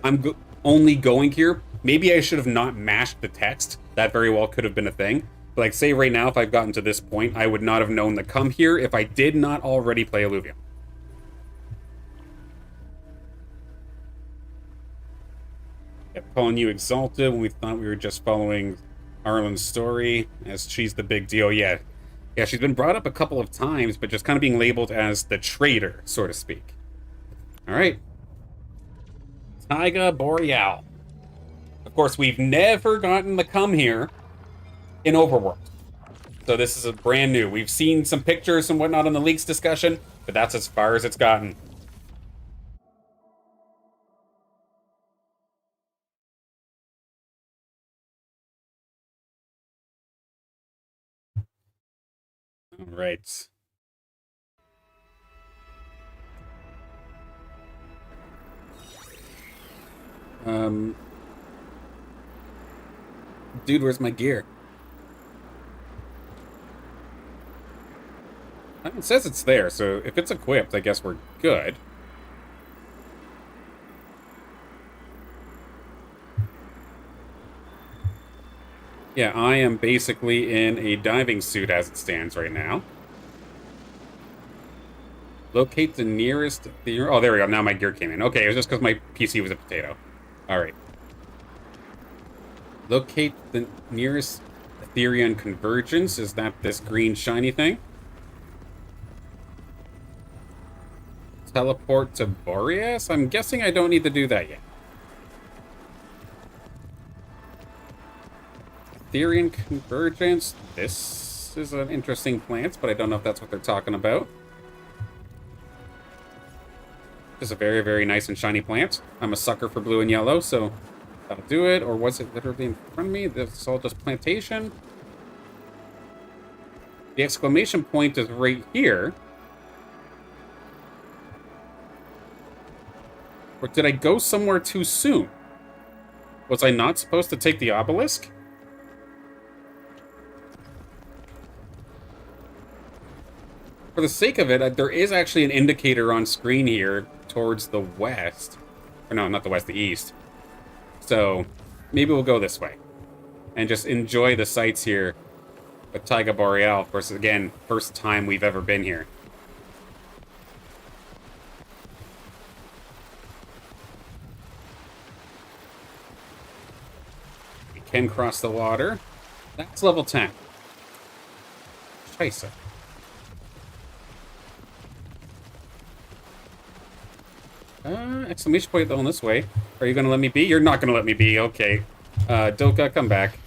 I'm only going here. Maybe I should have not mashed the text. That very well could have been a thing. But like, say right now, if I've gotten to this point, I would not have known to come here if I did not already play Illuvium. Kept calling you Exalted when we thought we were just following Arlen's story, as she's the big deal. Yeah, she's been brought up a couple of times, but just kind of being labeled as the traitor, so to speak. All right. Taiga Boreal. Of course, we've never gotten to come here in Overworld. So this is a brand new. We've seen some pictures and whatnot on the leaks discussion, but that's as far as it's gotten. All right. Dude, where's my gear? It says it's there, so if it's equipped, I guess we're good. Yeah, I am basically in a diving suit as it stands right now. Locate the nearest... Oh, there we go. Now my gear came in. Okay, it was just because my PC was a potato. All right. Locate the nearest Ethereum convergence. Is that this green shiny thing? Teleport to Boreas? I'm guessing I don't need to do that yet. Ethereum convergence. This is an interesting plant, but I don't know if that's what they're talking about. Just a very, very nice and shiny plant. I'm a sucker for blue and yellow, so that'll do it. Or was it literally in front of me? This is all just plantation. The exclamation point is right here. Or did I go somewhere too soon? Was I not supposed to take the obelisk? For the sake of it, there is actually an indicator on screen here towards the west. Or no, not the west, the east. So maybe we'll go this way. And just enjoy the sights here with Taiga Boreal. Of course, again, first time we've ever been here. We can cross the water. That's level 10. Scheiße. Exclamation point going this way. Are you going to let me be? You're not going to let me be. Okay. Doka, come back.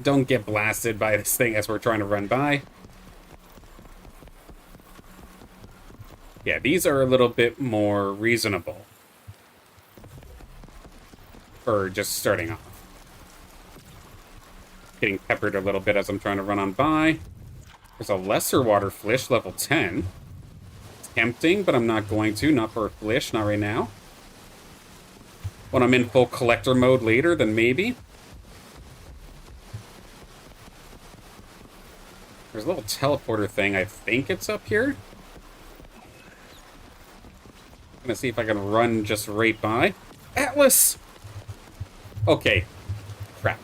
Don't get blasted by this thing as we're trying to run by. Yeah, these are a little bit more reasonable for just starting off. Getting peppered a little bit as I'm trying to run on by. There's a lesser water fish, level 10. Tempting, but I'm not going to. Not for a fish, not right now. When I'm in full collector mode later, then maybe. There's a little teleporter thing. I think it's up here. I'm gonna see if I can run just right by. Atlas! Okay. Crap.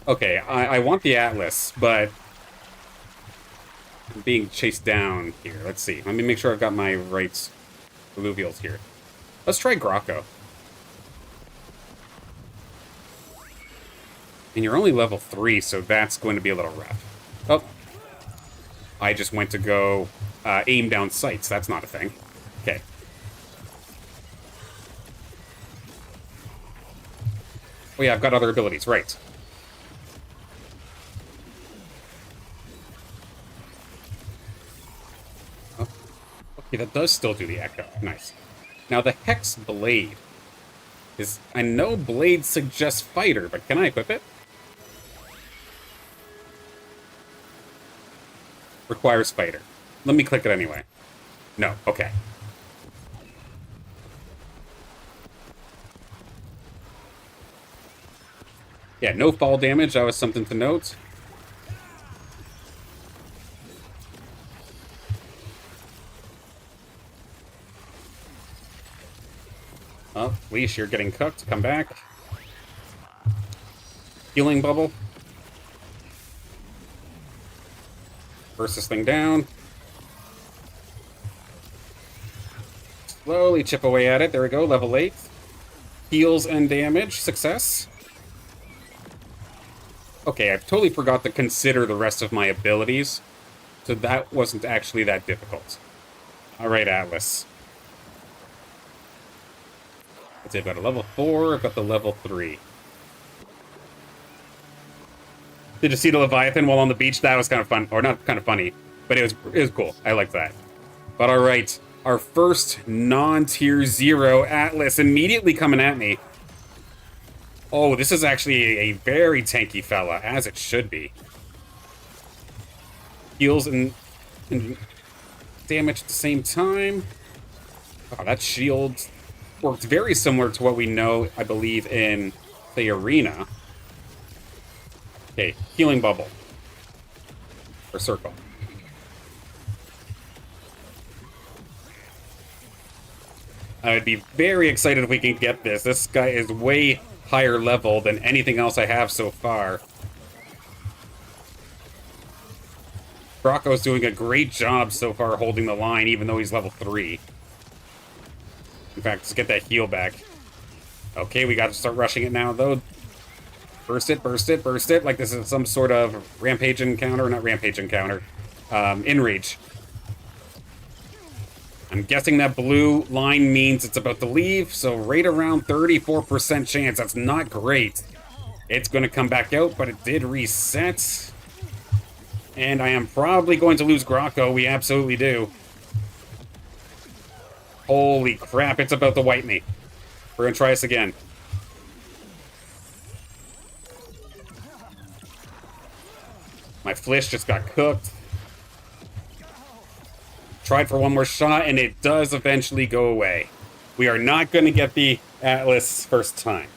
Okay, I want the Atlas, but I'm being chased down here. Let's see. Let me make sure I've got my right Illuvials here. Let's try Grocco. And you're only level 3, so that's going to be a little rough. Oh. I just went to go aim down sights. That's not a thing. Okay. Oh yeah, I've got other abilities. Right. Oh. Okay, that does still do the echo. Nice. Now the Hex Blade is... I know Blade suggests fighter, but can I equip it? Requires fighter. Let me click it anyway. No, okay. Yeah, no fall damage. That was something to note. Oh, Leash, you're getting cooked. Come back. Healing bubble. Burst this thing down. Slowly chip away at it. There we go, level 8. Heals and damage. Success. Okay, I totally forgot to consider the rest of my abilities. So that wasn't actually that difficult. Alright, Atlas. Let's see, I've got a level 4, I've got the level 3. Did you see the Leviathan while on the beach? That was kind of fun. Or not kind of funny, but it was cool. I liked that. But alright, our first non-tier 0 Atlas immediately coming at me. Oh, this is actually a very tanky fella, as it should be. Heals and damage at the same time. Oh, that shield worked very similar to what we know, I believe, in the arena. Okay, healing bubble. Or circle. I would be very excited if we can get this. This guy is way higher level than anything else I have so far. Rocco's doing a great job so far holding the line, even though he's level 3. In fact, let's get that heal back. Okay, we got to start rushing it now, though. Burst it, burst it, burst it. Like this is some sort of rampage encounter. Not rampage encounter. Enrage. I'm guessing that blue line means it's about to leave, so right around 34% chance. That's not great. It's going to come back out, but it did reset. And I am probably going to lose Grocko. We absolutely do. Holy crap, it's about to wipe me. We're going to try this again. My Flish just got cooked. Tried for one more shot, and it does eventually go away. We are not going to get the Atlas first time.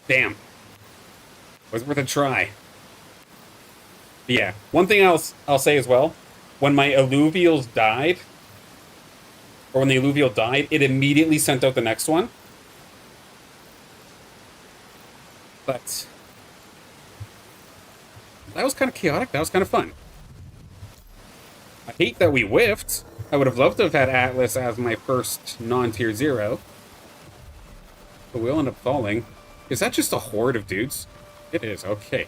Damn. Was worth a try. But yeah, one thing else I'll say as well. When my Illuvials died, or when the Illuvial died, it immediately sent out the next one. But that was kind of chaotic. That was kind of fun. I hate that we whiffed. I would have loved to have had Atlas as my first non-tier 0. But we'll end up falling. Is that just a horde of dudes? It is, okay.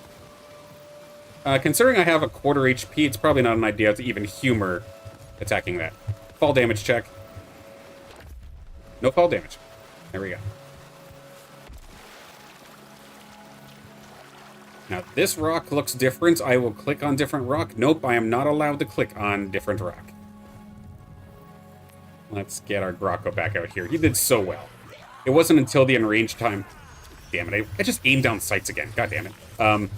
Considering I have a quarter HP, it's probably not an idea to even humor attacking that. Fall damage check. No fall damage. There we go. Now, this rock looks different. I will click on different rock. Nope, I am not allowed to click on different rock. Let's get our Grocko back out here. He did so well. It wasn't until the enraged time... Damn it, I just aimed down sights again. God damn it.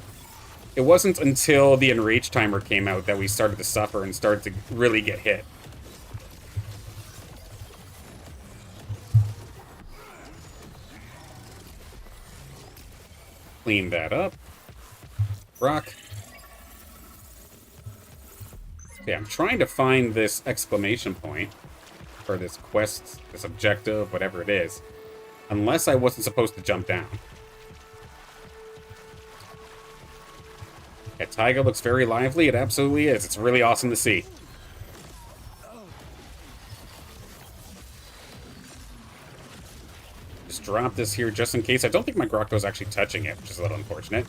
It wasn't until the enraged timer came out that we started to suffer and started to really get hit. Clean that up. Rock. Yeah, I'm trying to find this exclamation point for this quest, this objective, whatever it is. Unless I wasn't supposed to jump down. Yeah, Taiga looks very lively. It absolutely is. It's really awesome to see. Just drop this here just in case. I don't think my Grocko's actually touching it, which is a little unfortunate.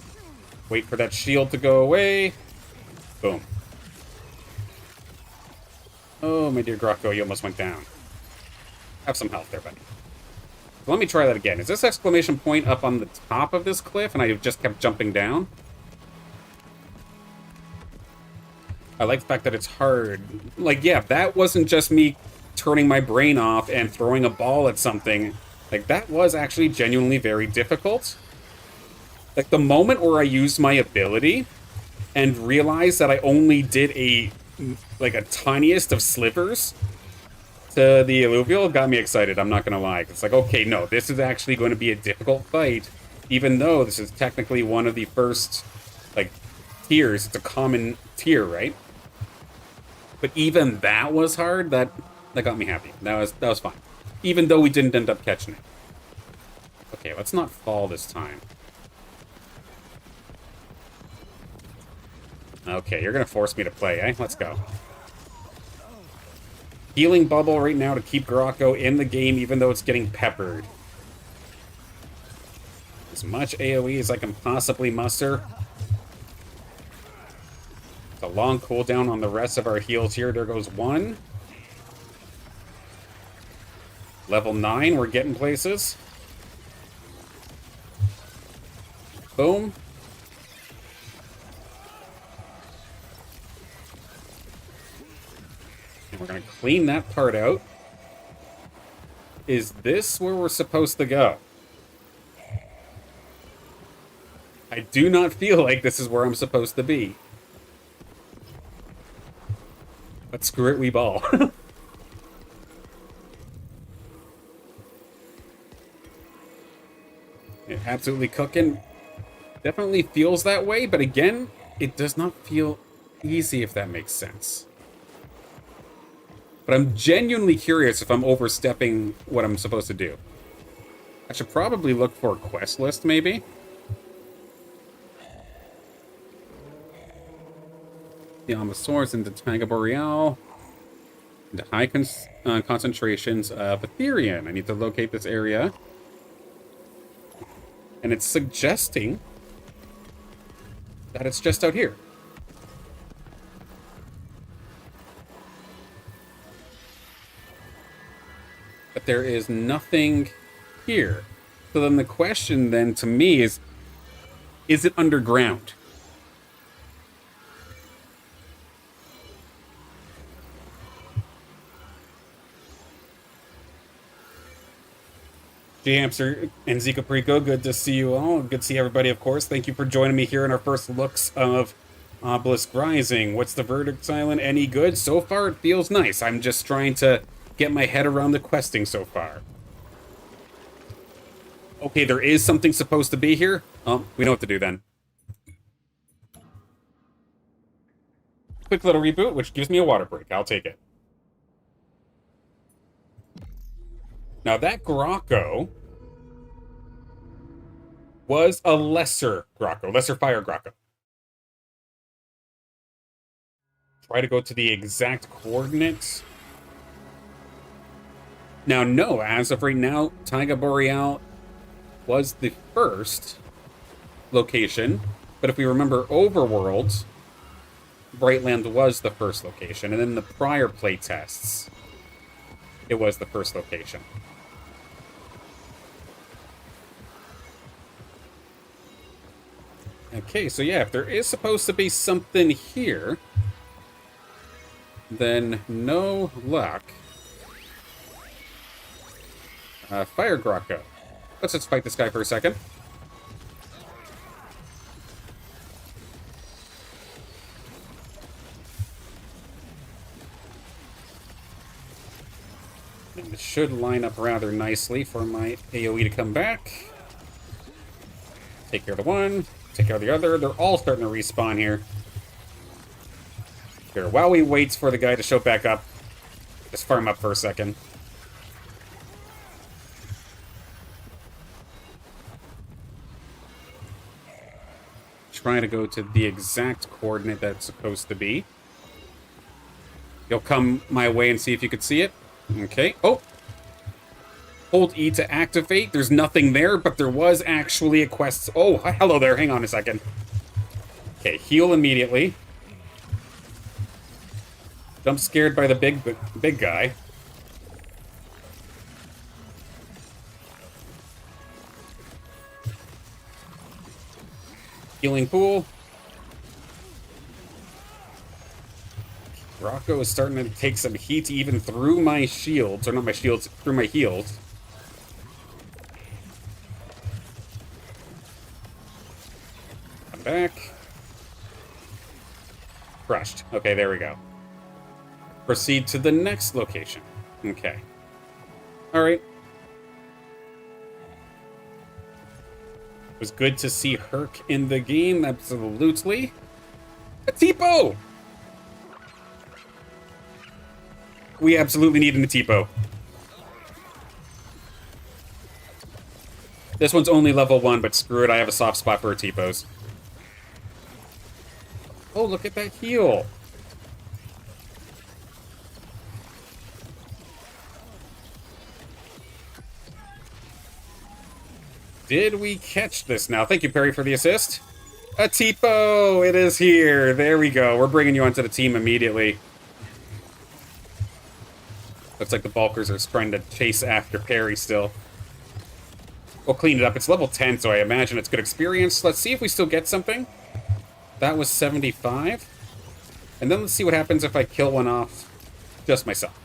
Wait for that shield to go away. Boom. Oh, my dear Grocko, you almost went down. Have some health there, buddy. Let me try that again. Is this exclamation point up on the top of this cliff and I just kept jumping down? I like the fact that it's hard. Like, yeah, that wasn't just me turning my brain off and throwing a ball at something. Like, that was actually genuinely very difficult. Like, the moment where I used my ability and realized that I only did a tiniest of slivers to the Illuvial got me excited, I'm not gonna lie. It's like, okay, no, this is actually going to be a difficult fight, even though this is technically one of the first, like, tiers. It's a common tier, right? But even that was hard. That got me happy. That was fine. Even though we didn't end up catching it. Okay, let's not fall this time. Okay, you're gonna force me to play, eh? Let's go. Healing bubble right now to keep Grocko in the game, even though it's getting peppered. As much AoE as I can possibly muster. It's a long cooldown on the rest of our heals here. There goes one. Level 9, we're getting places. Boom. And we're going to clean that part out. Is this where we're supposed to go? I do not feel like this is where I'm supposed to be. But screw it, we ball. It absolutely cooking. Definitely feels that way, but again, it does not feel easy, if that makes sense. But I'm genuinely curious if I'm overstepping what I'm supposed to do. I should probably look for a quest list, maybe. The Almasaurs into Taiga Boreal. Into high concentrations of Ethereum. I need to locate this area. And it's suggesting that it's just out here. But there is nothing here. So then the question then to me is it underground? J-Hamster and Zika Prico, good to see you all. Good to see everybody, of course. Thank you for joining me here in our first looks of Obelisk Rising. What's the verdict, Silent? Any good? So far, it feels nice. I'm just trying to get my head around the questing so far. Okay, there is something supposed to be here. We know what to do then. Quick little reboot, which gives me a water break. I'll take it. Now that Grotto was a lesser Grotto, lesser fire Grotto. Try to go to the exact coordinates. Now, no, as of right now, Taiga Boreal was the first location, but if we remember Overworld, Brightland was the first location, and then the prior playtests, it was the first location. Okay, so yeah, if there is supposed to be something here, then no luck. Fire Grotto. Let's just fight this guy for a second. And it should line up rather nicely for my AoE to come back. Take care of the one. Take care of the other. They're all starting to respawn here. Here, while we wait for the guy to show back up, just farm up for a second. Try to go to the exact coordinate that's supposed to be. You'll come my way and see if you could see it. Okay. Oh! Hold E to activate. There's nothing there, but there was actually a quest. Oh, hello there. Hang on a second. Okay, heal immediately. Jump scared by the big guy. Healing pool. Rocco is starting to take some heat even through my shields. Or not my shields, through my heals. Come back. Crushed. Okay, there we go. Proceed to the next location. Okay. Alright. It was good to see Herc in the game, absolutely. A Tipo! We absolutely need an Tipo. This one's only level 1, but screw it, I have a soft spot for Tipos. Oh, look at that heal. Did we catch this now? Thank you, Perry, for the assist. A Tipo! It is here. There we go. We're bringing you onto the team immediately. Looks like the Bulkers are trying to chase after Perry still. We'll clean it up. It's level 10, so I imagine it's good experience. Let's see if we still get something. That was 75. And then let's see what happens if I kill one off just myself.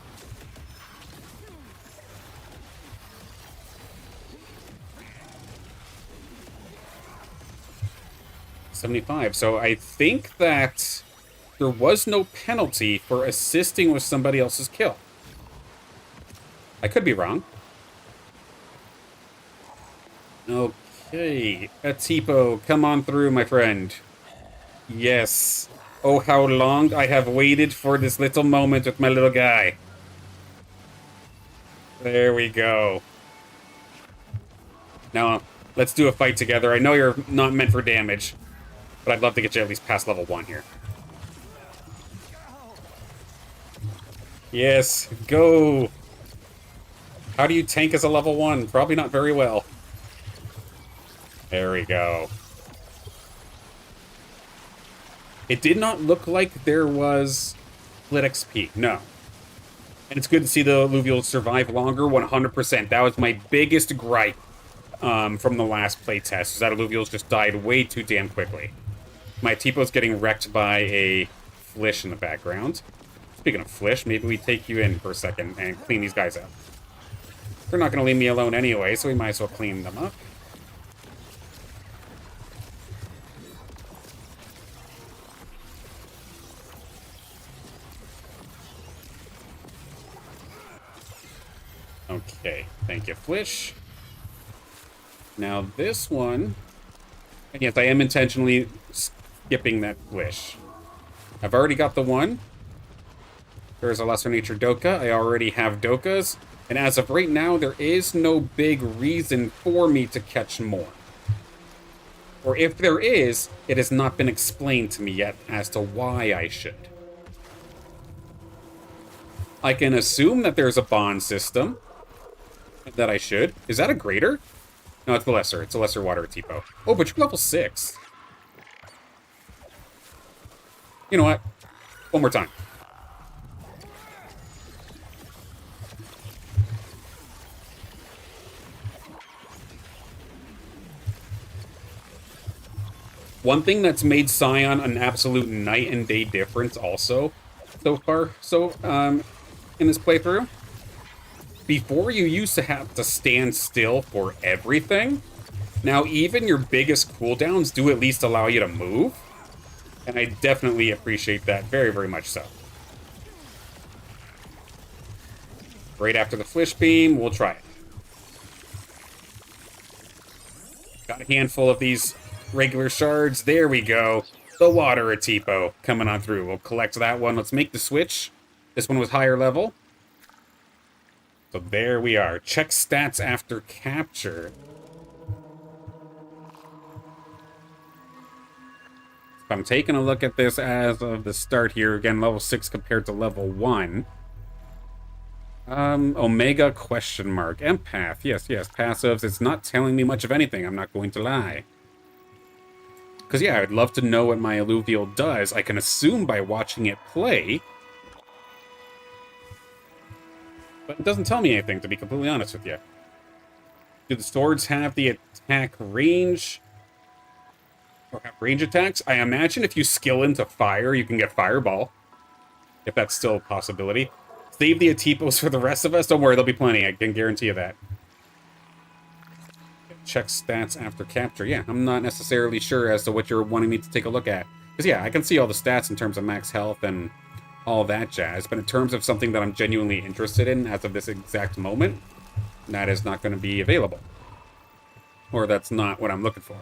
$75. So I think that there was no penalty for assisting with somebody else's kill. I could be wrong. Okay. Atipo, come on through, my friend. Yes. Oh, how long I have waited for this little moment with my little guy. There we go. Now, let's do a fight together. I know you're not meant for damage, but I'd love to get you at least past level 1 here. Yes, go! How do you tank as a level 1? Probably not very well. There we go. It did not look like there was split XP, no. And it's good to see the Illuvials survive longer, 100%. That was my biggest gripe from the last playtest, is that Illuvials just died way too damn quickly. My Tipo getting wrecked by a Flish in the background. Speaking of Flish, maybe we take you in for a second and clean these guys up. They're not going to leave me alone anyway, so we might as well clean them up. Okay, thank you, Flish. Now this one... And yes, I am intentionally skipping that Flish. I've already got the one. There's a Lesser Nature Doka. I already have Dokas. And as of right now, there is no big reason for me to catch more. Or if there is, it has not been explained to me yet as to why I should. I can assume that there's a bond system that I should. Is that a greater? No, it's the lesser. It's a lesser water Tipo. Oh, but you're level 6. You know what? One more time. One thing that's made Scion an absolute night and day difference also so far, in this playthrough, before you used to have to stand still for everything, now even your biggest cooldowns do at least allow you to move, and I definitely appreciate that very, very much so. Right after the Flish Beam, we'll try it. Got a handful of these regular shards. There we go. The water Tipo coming on through. We'll collect that one. Let's make the switch. This one was higher level. So there we are. Check stats after capture. If I'm taking a look at this as of the start here, again, level 6 compared to level 1. Omega question mark. Empath. Yes, passives. It's not telling me much of anything. I'm not going to lie. Because, yeah, I'd love to know what my Illuvial does. I can assume by watching it play. But it doesn't tell me anything, to be completely honest with you. Do the swords have the attack range? Or have range attacks? I imagine if you skill into fire, you can get Fireball. If that's still a possibility. Save the Atipos for the rest of us. Don't worry, there'll be plenty. I can guarantee you that. Check stats after capture. Yeah, I'm not necessarily sure as to what you're wanting me to take a look at. Because, yeah, I can see all the stats in terms of max health and all that jazz. But in terms of something that I'm genuinely interested in as of this exact moment, that is not going to be available. Or that's not what I'm looking for.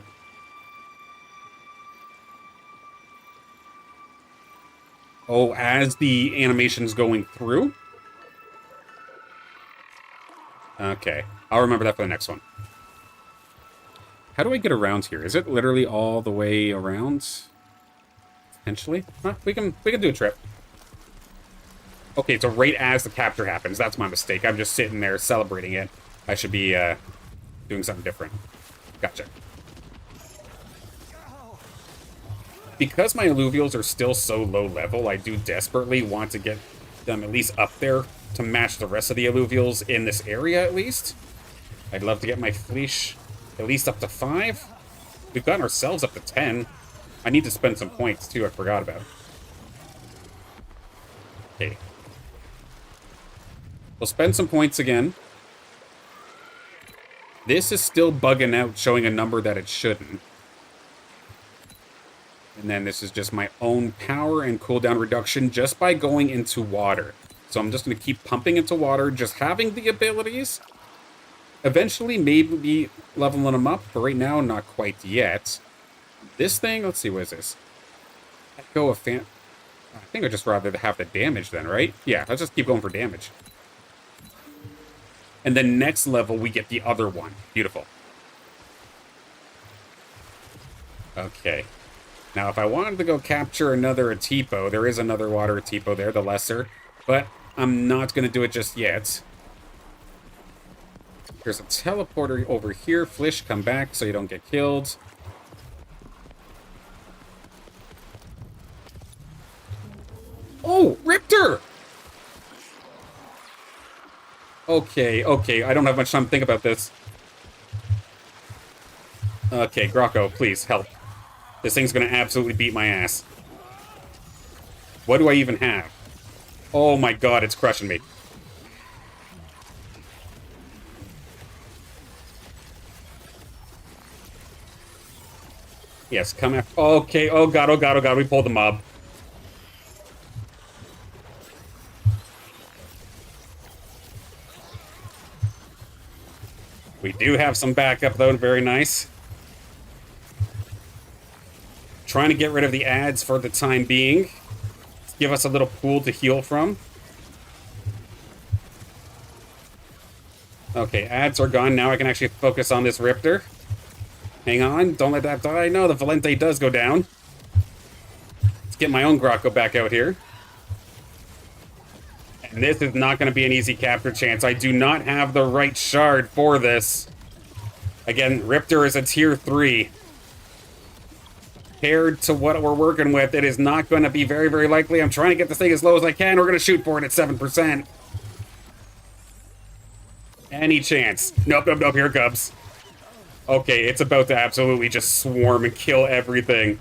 Oh, as the animation's going through? Okay, I'll remember that for the next one. How do I get around here? Is it literally all the way around? Potentially? Huh, we can do a trip. Okay, so right as the capture happens. That's my mistake. I'm just sitting there celebrating it. I should be doing something different. Gotcha. Because my Illuvials are still so low level, I do desperately want to get them at least up there to match the rest of the Illuvials in this area, at least. I'd love to get my Fleesh at least up to 5. We've gotten ourselves up to 10. I need to spend some points, too. I forgot about it. Okay. We'll spend some points again. This is still bugging out, showing a number that it shouldn't. And then this is just my own power and cooldown reduction just by going into water. So I'm just going to keep pumping into water, just having the abilities. Eventually, maybe leveling them up, but right now, not quite yet. This thing, let's see, what is this? Echo of Fan... I think I'd just rather have the damage then, right? Yeah, let's just keep going for damage. And then next level, we get the other one. Beautiful. Okay. Now, if I wanted to go capture another Atipo, there is another water Atipo there, the lesser. But I'm not going to do it just yet. There's a teleporter over here. Flish, come back so you don't get killed. Oh, Riptor! Okay, okay, I don't have much time to think about this. Okay, Grocko, please, help. This thing's gonna absolutely beat my ass. What do I even have? Oh my god, it's crushing me. Yes, come after. Okay, oh god, oh god, oh god, we pulled the mob. We do have some backup, though, very nice. Trying to get rid of the ads for the time being. Give us a little pool to heal from. Okay, ads are gone. Now I can actually focus on this Riptor. Hang on, don't let that die. No, the Valente does go down. Let's get my own Grocko back out here. And this is not going to be an easy capture chance. I do not have the right shard for this. Again, Riptor is a tier 3. Compared to what we're working with, it is not going to be very, very likely. I'm trying to get this thing as low as I can. We're going to shoot for it at 7%. Any chance. Nope, nope, nope. Here it comes. Okay, it's about to absolutely just swarm and kill everything.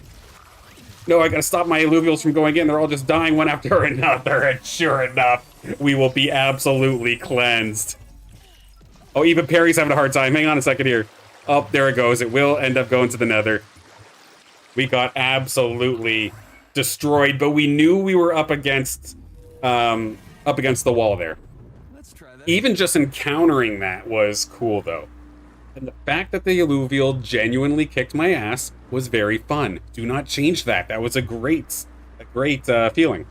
No, I gotta stop my Illuvials from going in. They're all just dying one after another, and sure enough, we will be absolutely cleansed. Oh, even Perry's having a hard time. Hang on a second here. Oh, there it goes. It will end up going to the nether. We got absolutely destroyed, but we knew we were up against the wall there. Let's try that. Even just encountering that was cool, though. And the fact that the Illuvial genuinely kicked my ass was very fun. Do not change that. That was a great feeling.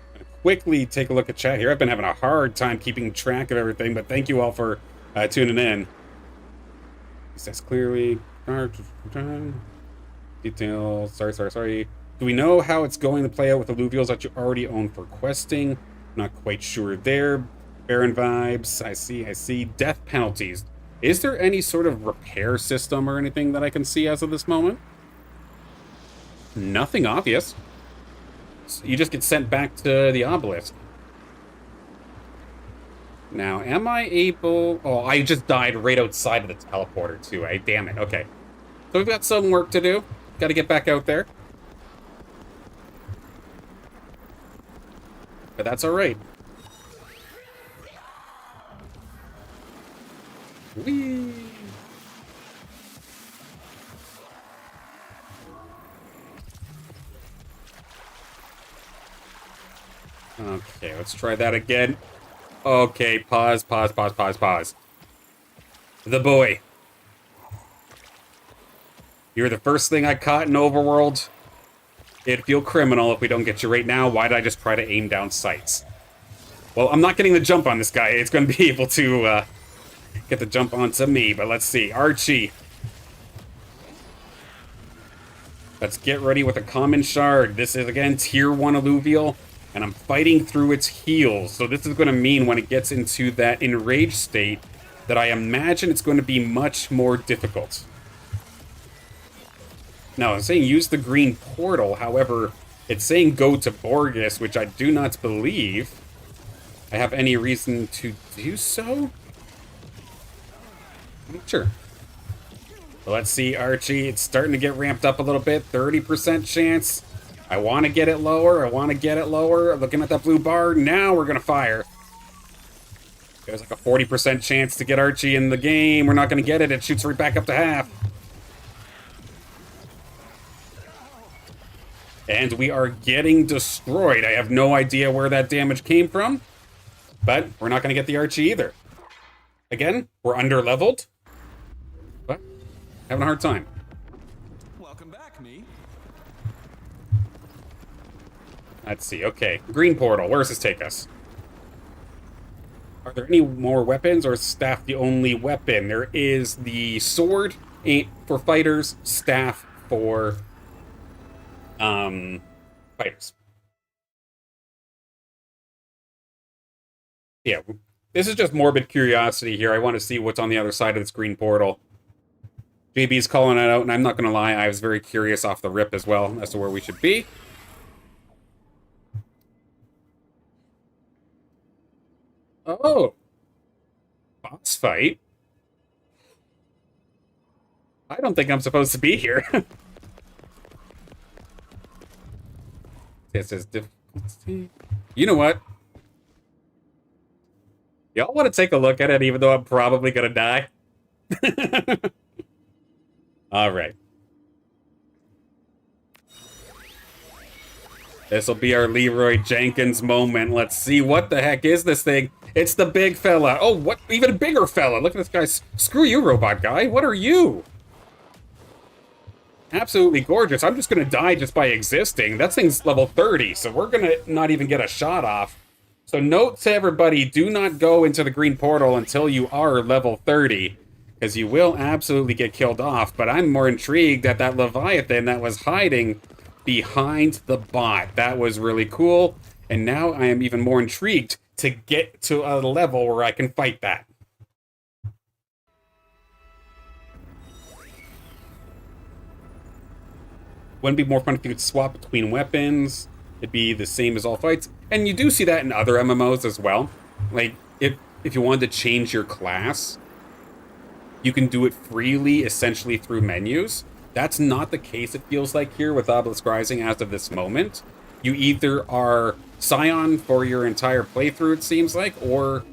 I'm gonna quickly take a look at chat here. I've been having a hard time keeping track of everything, but thank you all for tuning in. It says clearly. Details. Sorry. Do we know how it's going to play out with the Illuvials that you already own for questing? Not quite sure there. Baron vibes. I see. Death penalties. Is there any sort of repair system or anything that I can see as of this moment? Nothing obvious. So you just get sent back to the Obelisk. Now, am I able... Oh, I just died right outside of the teleporter, too. Damn it. Okay. So we've got some work to do. Got to get back out there. But that's all right. Whee! Okay, let's try that again. Okay, pause. The boy. You're the first thing I caught in Overworld. It'd feel criminal if we don't get you right now. Why did I just try to aim down sights? Well, I'm not getting the jump on this guy. It's going to be able to get the jump onto me, but let's see. Archie. Let's get ready with a common shard. This is, again, tier 1 Illuvial, and I'm fighting through its heals. So this is going to mean when it gets into that enraged state that I imagine it's going to be much more difficult. Now, I'm saying use the green portal. However, it's saying go to Borgus, which I do not believe I have any reason to do so. I'm not sure. But let's see, Archie. It's starting to get ramped up a little bit. 30% chance. I want to get it lower. Looking at that blue bar. Now we're going to fire. There's like a 40% chance to get Archie in the game. We're not going to get it. It shoots right back up to half. And we are getting destroyed. I have no idea where that damage came from. But we're not going to get the Archie either. Again, we're under-leveled. But having a hard time. Welcome back, me. Let's see. Okay, green portal. Where does this take us? Are there any more weapons, or is staff the only weapon? There is the sword for fighters, staff for fighters. Yeah, this is just morbid curiosity here. I want to see what's on the other side of this green portal. JB's calling it out, and I'm not going to lie, I was very curious off the rip as well as to where we should be. Oh. Boss fight? I don't think I'm supposed to be here. This is difficulty. You know what? Y'all want to take a look at it, even though I'm probably going to die? All right. This will be our Leroy Jenkins moment. Let's see, what the heck is this thing? It's the big fella. Oh, what? Even bigger fella. Look at this guy. Screw you, robot guy. What are you? Absolutely gorgeous. I'm just going to die just by existing. That thing's level 30, so we're going to not even get a shot off. So note to everybody, do not go into the green portal until you are level 30, because you will absolutely get killed off. But I'm more intrigued at that Leviathan that was hiding behind the bot. That was really cool. And now I am even more intrigued to get to a level where I can fight that. Wouldn't it be more fun if you could swap between weapons? It'd be the same as all fights. And you do see that in other MMOs as well. Like, if you wanted to change your class, you can do it freely, essentially through menus. That's not the case, it feels like, here with Obelisk Rising as of this moment. You either are Scion for your entire playthrough, it seems like, or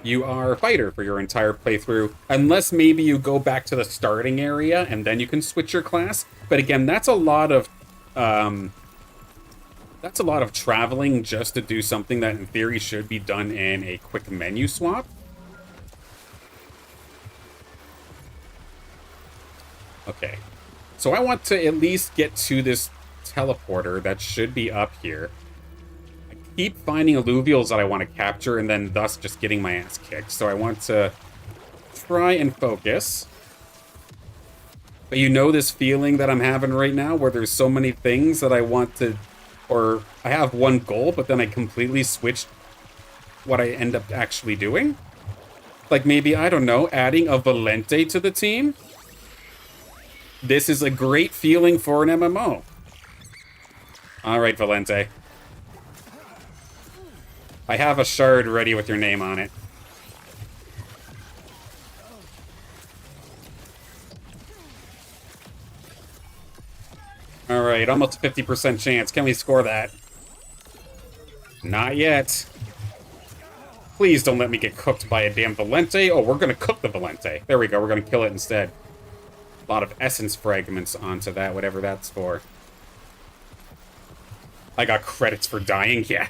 you are Fighter for your entire playthrough, unless maybe you go back to the starting area and then you can switch your class. But again, that's a lot of traveling just to do something that in theory should be done in a quick menu swap. Okay, so I want to at least get to this teleporter that should be up here. I keep finding Illuvials that I want to capture and then thus just getting my ass kicked. So I want to try and focus. But you know this feeling that I'm having right now where there's so many things that I want to, or I have one goal, but then I completely switched what I end up actually doing? Like maybe, I don't know, adding a Valente to the team? This is a great feeling for an MMO. Alright, Valente. I have a shard ready with your name on it. Alright, almost a 50% chance. Can we score that? Not yet. Please don't let me get cooked by a damn Valente. Oh, we're gonna cook the Valente. There we go, we're gonna kill it instead. A lot of essence fragments onto that, whatever that's for. I got credits for dying, yeah.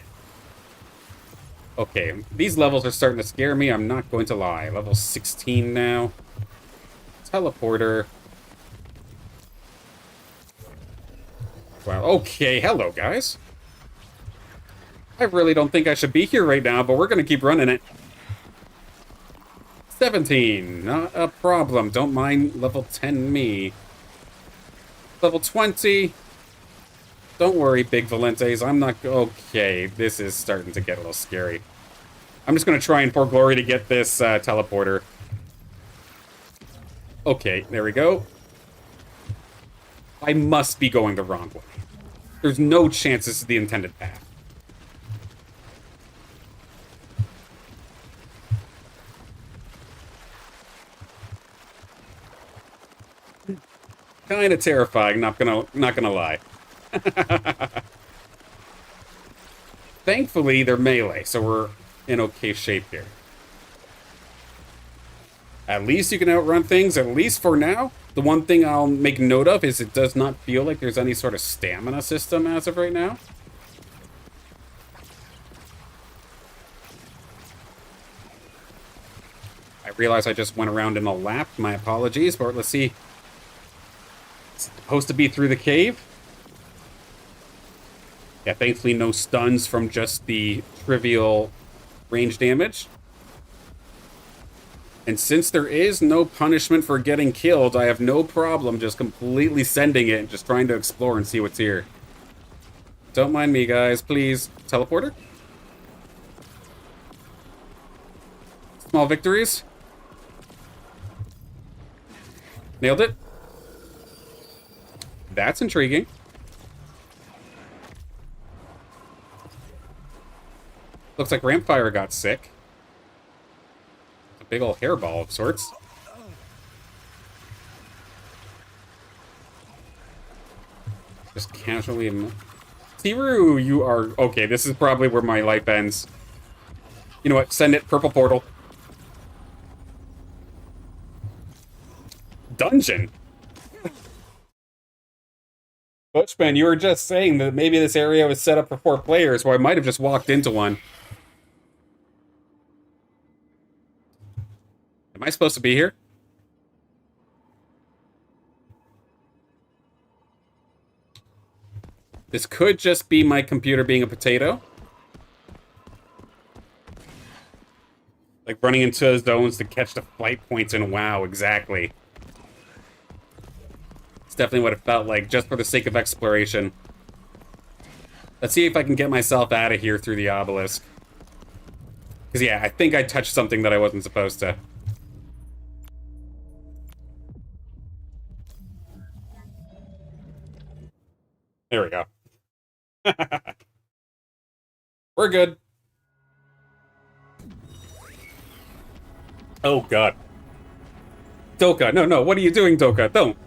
Okay, these levels are starting to scare me, I'm not going to lie. Level 16 now. Teleporter. Wow, okay, hello guys. I really don't think I should be here right now, but we're gonna keep running it. 17, not a problem. Don't mind level 10 me. Level 20. Don't worry, big Valentes. I'm not... Okay, this is starting to get a little scary. I'm just going to try and pour glory to get this teleporter. Okay, there we go. I must be going the wrong way. There's no chance this is the intended path. Kind of terrifying, not gonna lie. Thankfully, they're melee, so we're in okay shape here. At least you can outrun things, at least for now. The one thing I'll make note of is it does not feel like there's any sort of stamina system as of right now. I realize I just went around in a lap, my apologies, but let's see. It's supposed to be through the cave. Yeah, thankfully no stuns from just the trivial range damage. And since there is no punishment for getting killed, I have no problem just completely sending it and just trying to explore and see what's here. Don't mind me, guys, please. Teleporter? Small victories. Nailed it. That's intriguing. Looks like Rampfire got sick. A big old hairball of sorts. Just casually... Tiru, you are... Okay, this is probably where my life ends. You know what? Send it. Purple portal. Dungeon? Butchman, you were just saying that maybe this area was set up for 4 players, well, I might have just walked into one. Am I supposed to be here? This could just be my computer being a potato. Like running into zones to catch the flight points in WoW, exactly. It's definitely what it felt like, just for the sake of exploration. Let's see if I can get myself out of here through the obelisk. Because, yeah, I think I touched something that I wasn't supposed to. There we go. We're good. Oh, God. Doka, no, what are you doing, Doka? Don't.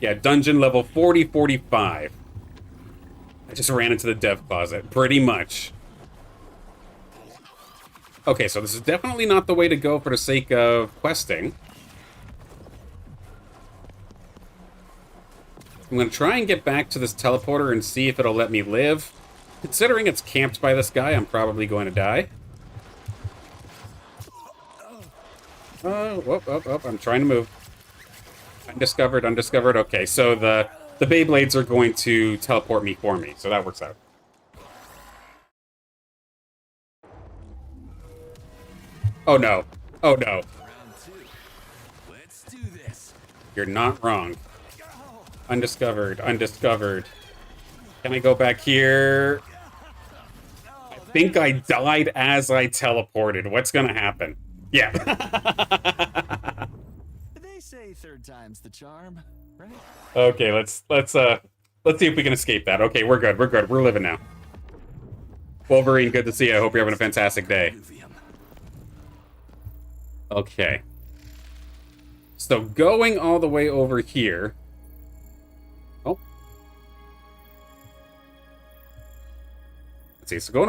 Yeah, dungeon level 40-45. I just ran into the dev closet, pretty much. Okay, so this is definitely not the way to go for the sake of questing. I'm going to try and get back to this teleporter and see if it'll let me live. Considering it's camped by this guy, I'm probably going to die. Oh, whoop, I'm trying to move. Undiscovered. Okay, so the Beyblades are going to teleport me for me, so that works out. Oh no. Oh no. Round 2. Let's do this. You're not wrong. Undiscovered. Can I go back here? I think I died as I teleported. What's gonna happen? Yeah. They say third time's the charm, right? Okay, let's see if we can escape that. Okay, we're good. We're living now. Wolverine, good to see you. I hope you're having a fantastic day. Okay. So going all the way over here. Oh. Let's see. So going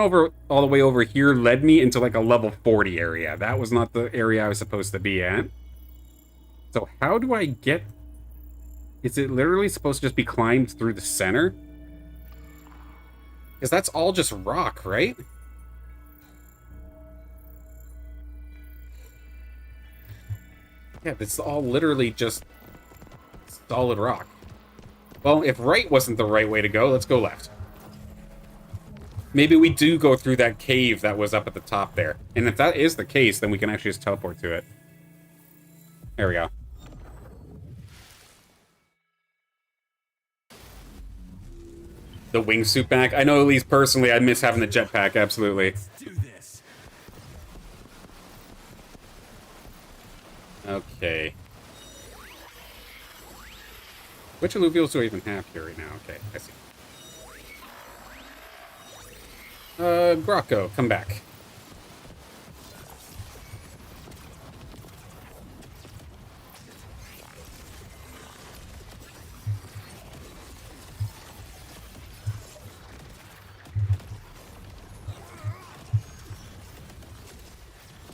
all the way over here led me into like a level 40 area. That was not the area I was supposed to be at. So how do I get... Is it literally supposed to just be climbed through the center? Because that's all just rock, right? Yeah, this is all literally just solid rock. Well, if right wasn't the right way to go, let's go left. Maybe we do go through that cave that was up at the top there. And if that is the case, then we can actually just teleport to it. There we go. The wingsuit back. I know, at least personally, I miss having the jetpack, absolutely. Let's do this. Okay. Which Illuvials do I even have here right now? Okay, I see. Grocko, come back.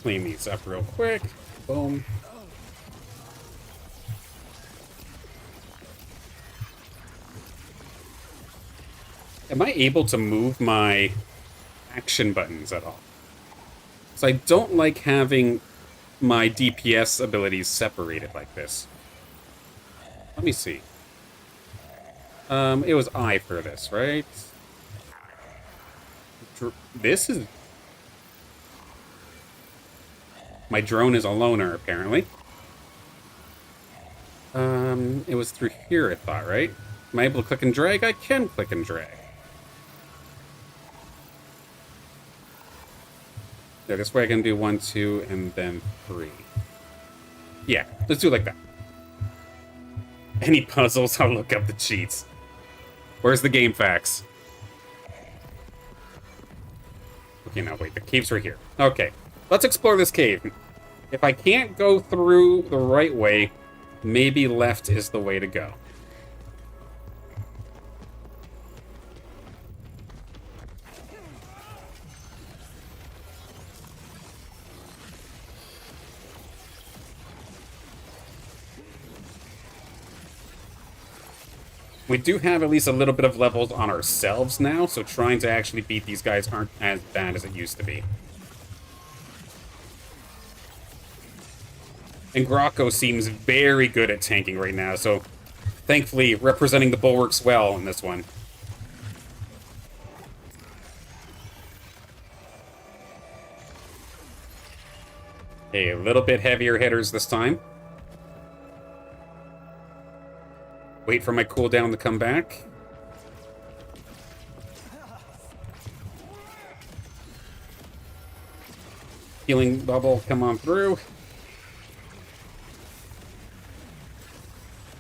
Clean these up real quick. Boom. Am I able to move my action buttons at all? So I don't like having my DPS abilities separated like this. Let me see. It was I for this, right? This is... My drone is a loner, apparently. It was through here, I thought, right? Am I able to click and drag? I can click and drag. Yeah, this way I can do 1, 2, and then 3. Yeah, let's do it like that. Any puzzles? I'll look up the cheats. Where's the game facts? Okay, no, wait, the cave's right here. Okay, let's explore this cave. If I can't go through the right way, maybe left is the way to go. We do have at least a little bit of levels on ourselves now, so trying to actually beat these guys aren't as bad as it used to be. And Grocko seems very good at tanking right now, so thankfully representing the bulwarks well in this one. Okay, a little bit heavier hitters this time. Wait for my cooldown to come back. Healing bubble, come on through.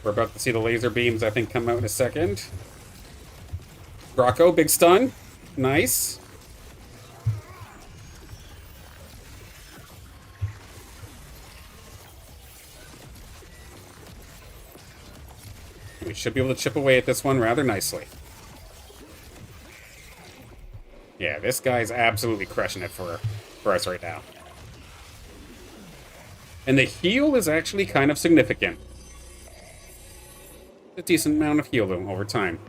We're about to see the laser beams, I think, come out in a second. Grocko, big stun. Nice. We should be able to chip away at this one rather nicely. Yeah, this guy's absolutely crushing it for us right now. And the heal is actually kind of significant. A decent amount of heal over time.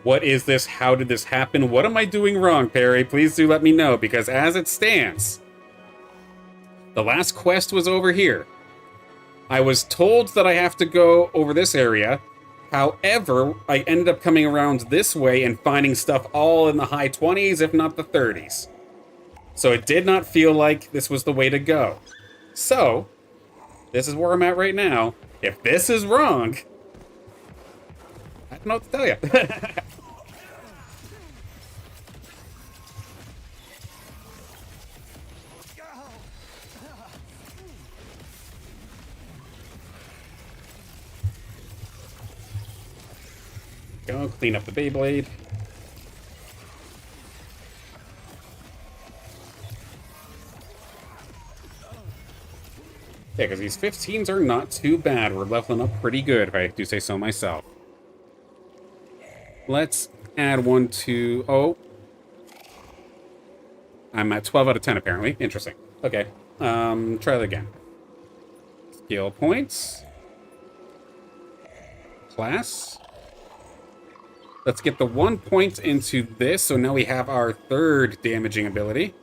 What is this? How did this happen? What am I doing wrong, Perry? Please do let me know, because as it stands, the last quest was over here. I was told that I have to go over this area. However, I ended up coming around this way and finding stuff all in the high 20s, if not the 30s. So it did not feel like this was the way to go. So, this is where I'm at right now. If this is wrong, I don't know what to tell you. Go, clean up the Beyblade. Yeah, because these 15s are not too bad. We're leveling up pretty good, if I do say so myself. Let's add one to... Oh. I'm at 12 out of 10, apparently. Interesting. Okay. Try that again. Skill points. Class. Let's get the 1 point into this, so now we have our third damaging ability.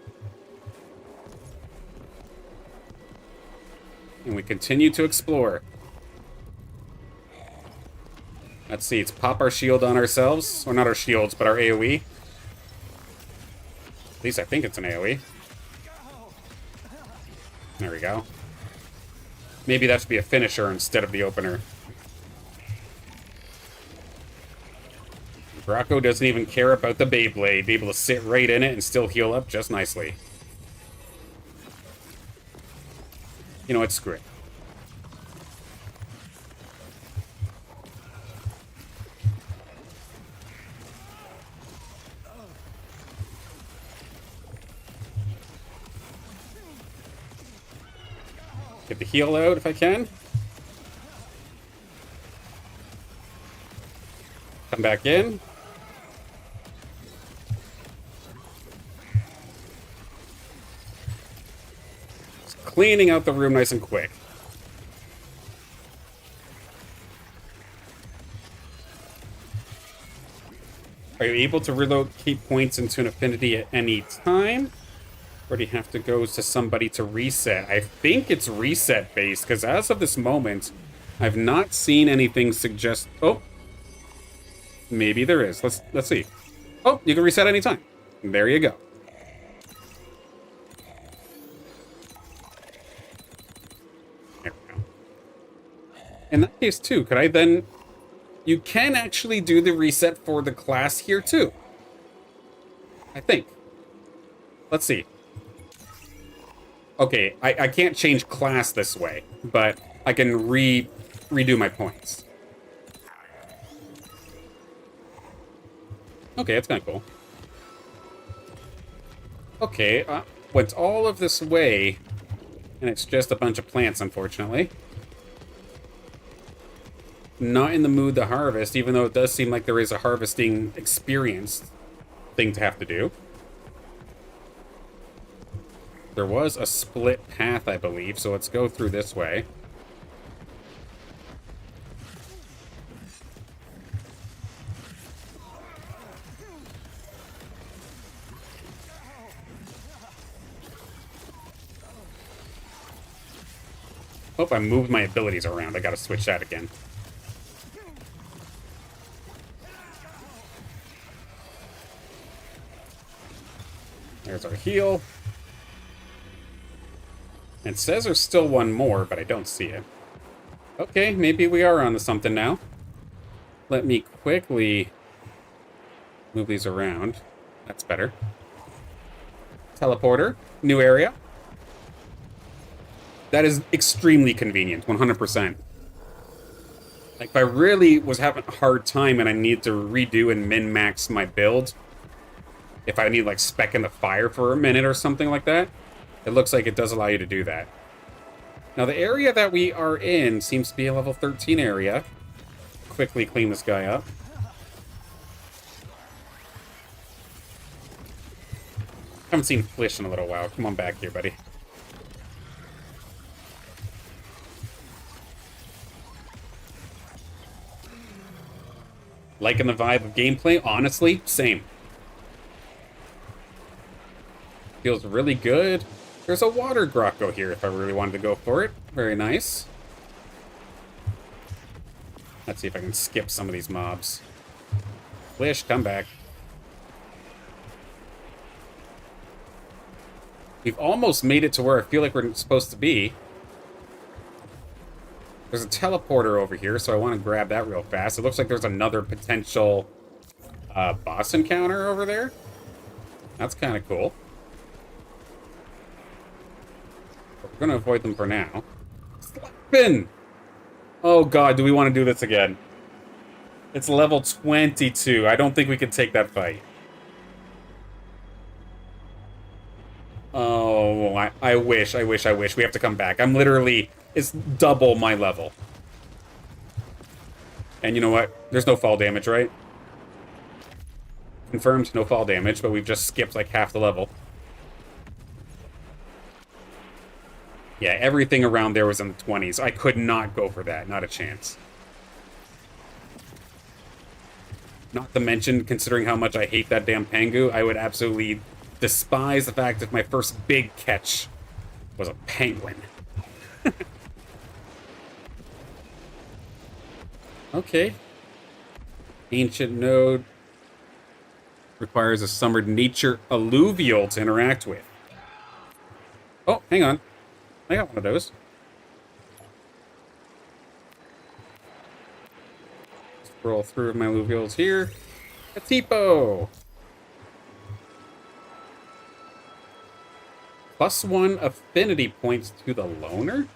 And we continue to explore. Let's see, let's pop our shield on ourselves. Or not our shields, but our AoE. At least I think it's an AoE. There we go. Maybe that should be a finisher instead of the opener. Grocko doesn't even care about the Beyblade. Be able to sit right in it and still heal up just nicely. You know what? Screw it. Get the heal out if I can. Come back in. Just cleaning out the room nice and quick. Are you able to relocate points into an affinity at any time? Or do you have to go to somebody to reset? I think it's reset based, because as of this moment, I've not seen anything suggest... Oh! Maybe there is. Let's see. Oh, you can reset anytime. There you go. There we go. In that case, too, could I then... You can actually do the reset for the class here, too. I think. Let's see. Okay, I can't change class this way, but I can redo my points. Okay, that's kind of cool. Okay, went all of this way, and it's just a bunch of plants, unfortunately. Not in the mood to harvest, even though it does seem like there is a harvesting experience thing to have to do. There was a split path, I believe, so let's go through this way. Oh, I moved my abilities around. I gotta switch that again. There's our heal. It says there's still one more, but I don't see it. Okay, maybe we are onto something now. Let me quickly move these around. That's better. Teleporter. New area. That is extremely convenient, 100%. Like, if I really was having a hard time and I need to redo and min-max my build, if I need, like, spec in the fire for a minute or something like that, it looks like it does allow you to do that. Now, the area that we are in seems to be a level 13 area. Quickly clean this guy up. Haven't seen Flish in a little while. Come on back here, buddy. Liking the vibe of gameplay? Honestly, same. Feels really good. There's a water grotto here if I really wanted to go for it. Very nice. Let's see if I can skip some of these mobs. Flish, come back. We've almost made it to where I feel like we're supposed to be. There's a teleporter over here, so I want to grab that real fast. It looks like there's another potential boss encounter over there. That's kind of cool. But we're going to avoid them for now. Slappin'! Oh god, do we want to do this again? It's level 22. I don't think we can take that fight. Oh, I wish. We have to come back. I'm literally... It's double my level. And you know what? There's no fall damage, right? Confirmed, no fall damage, but we've just skipped like half the level. Yeah, everything around there was in the 20s. I could not go for that. Not a chance. Not to mention, considering how much I hate that damn Pangu, I would absolutely despise the fact that my first big catch was a penguin. Okay. Ancient node requires a summoned nature alluvial to interact with. Oh, hang on. I got one of those. Scroll through my alluvials here. A Tipo! +1 affinity points to the loner?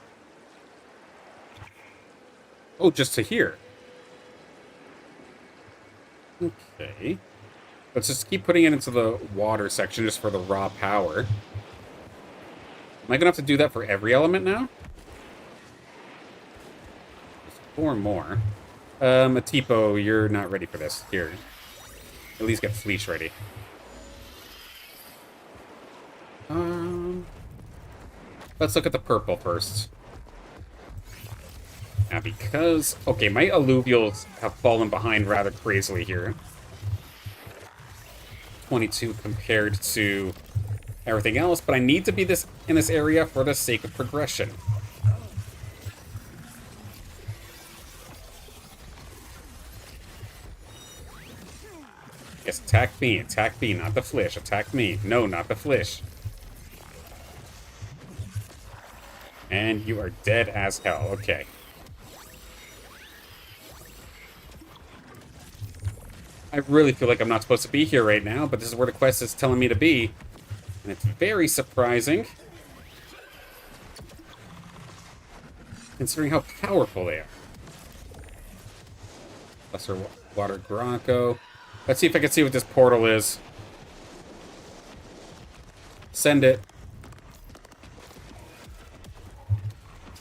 Oh, just to here. Okay. Let's just keep putting it into the water section just for the raw power. Am I gonna have to do that for every element now? There's 4 more. A Tipo, you're not ready for this. Here. At least get Fleece ready. Let's look at the purple first. Now, because... Okay, my alluvials have fallen behind rather crazily here. 22 compared to everything else, but I need to be in this area for the sake of progression. Yes, attack me, not the Flish. Attack me. No, not the Flish. And you are dead as hell. Okay. I really feel like I'm not supposed to be here right now, but this is where the quest is telling me to be. And it's very surprising, considering how powerful they are. Lesser Water Bronco. Let's see if I can see what this portal is. Send it.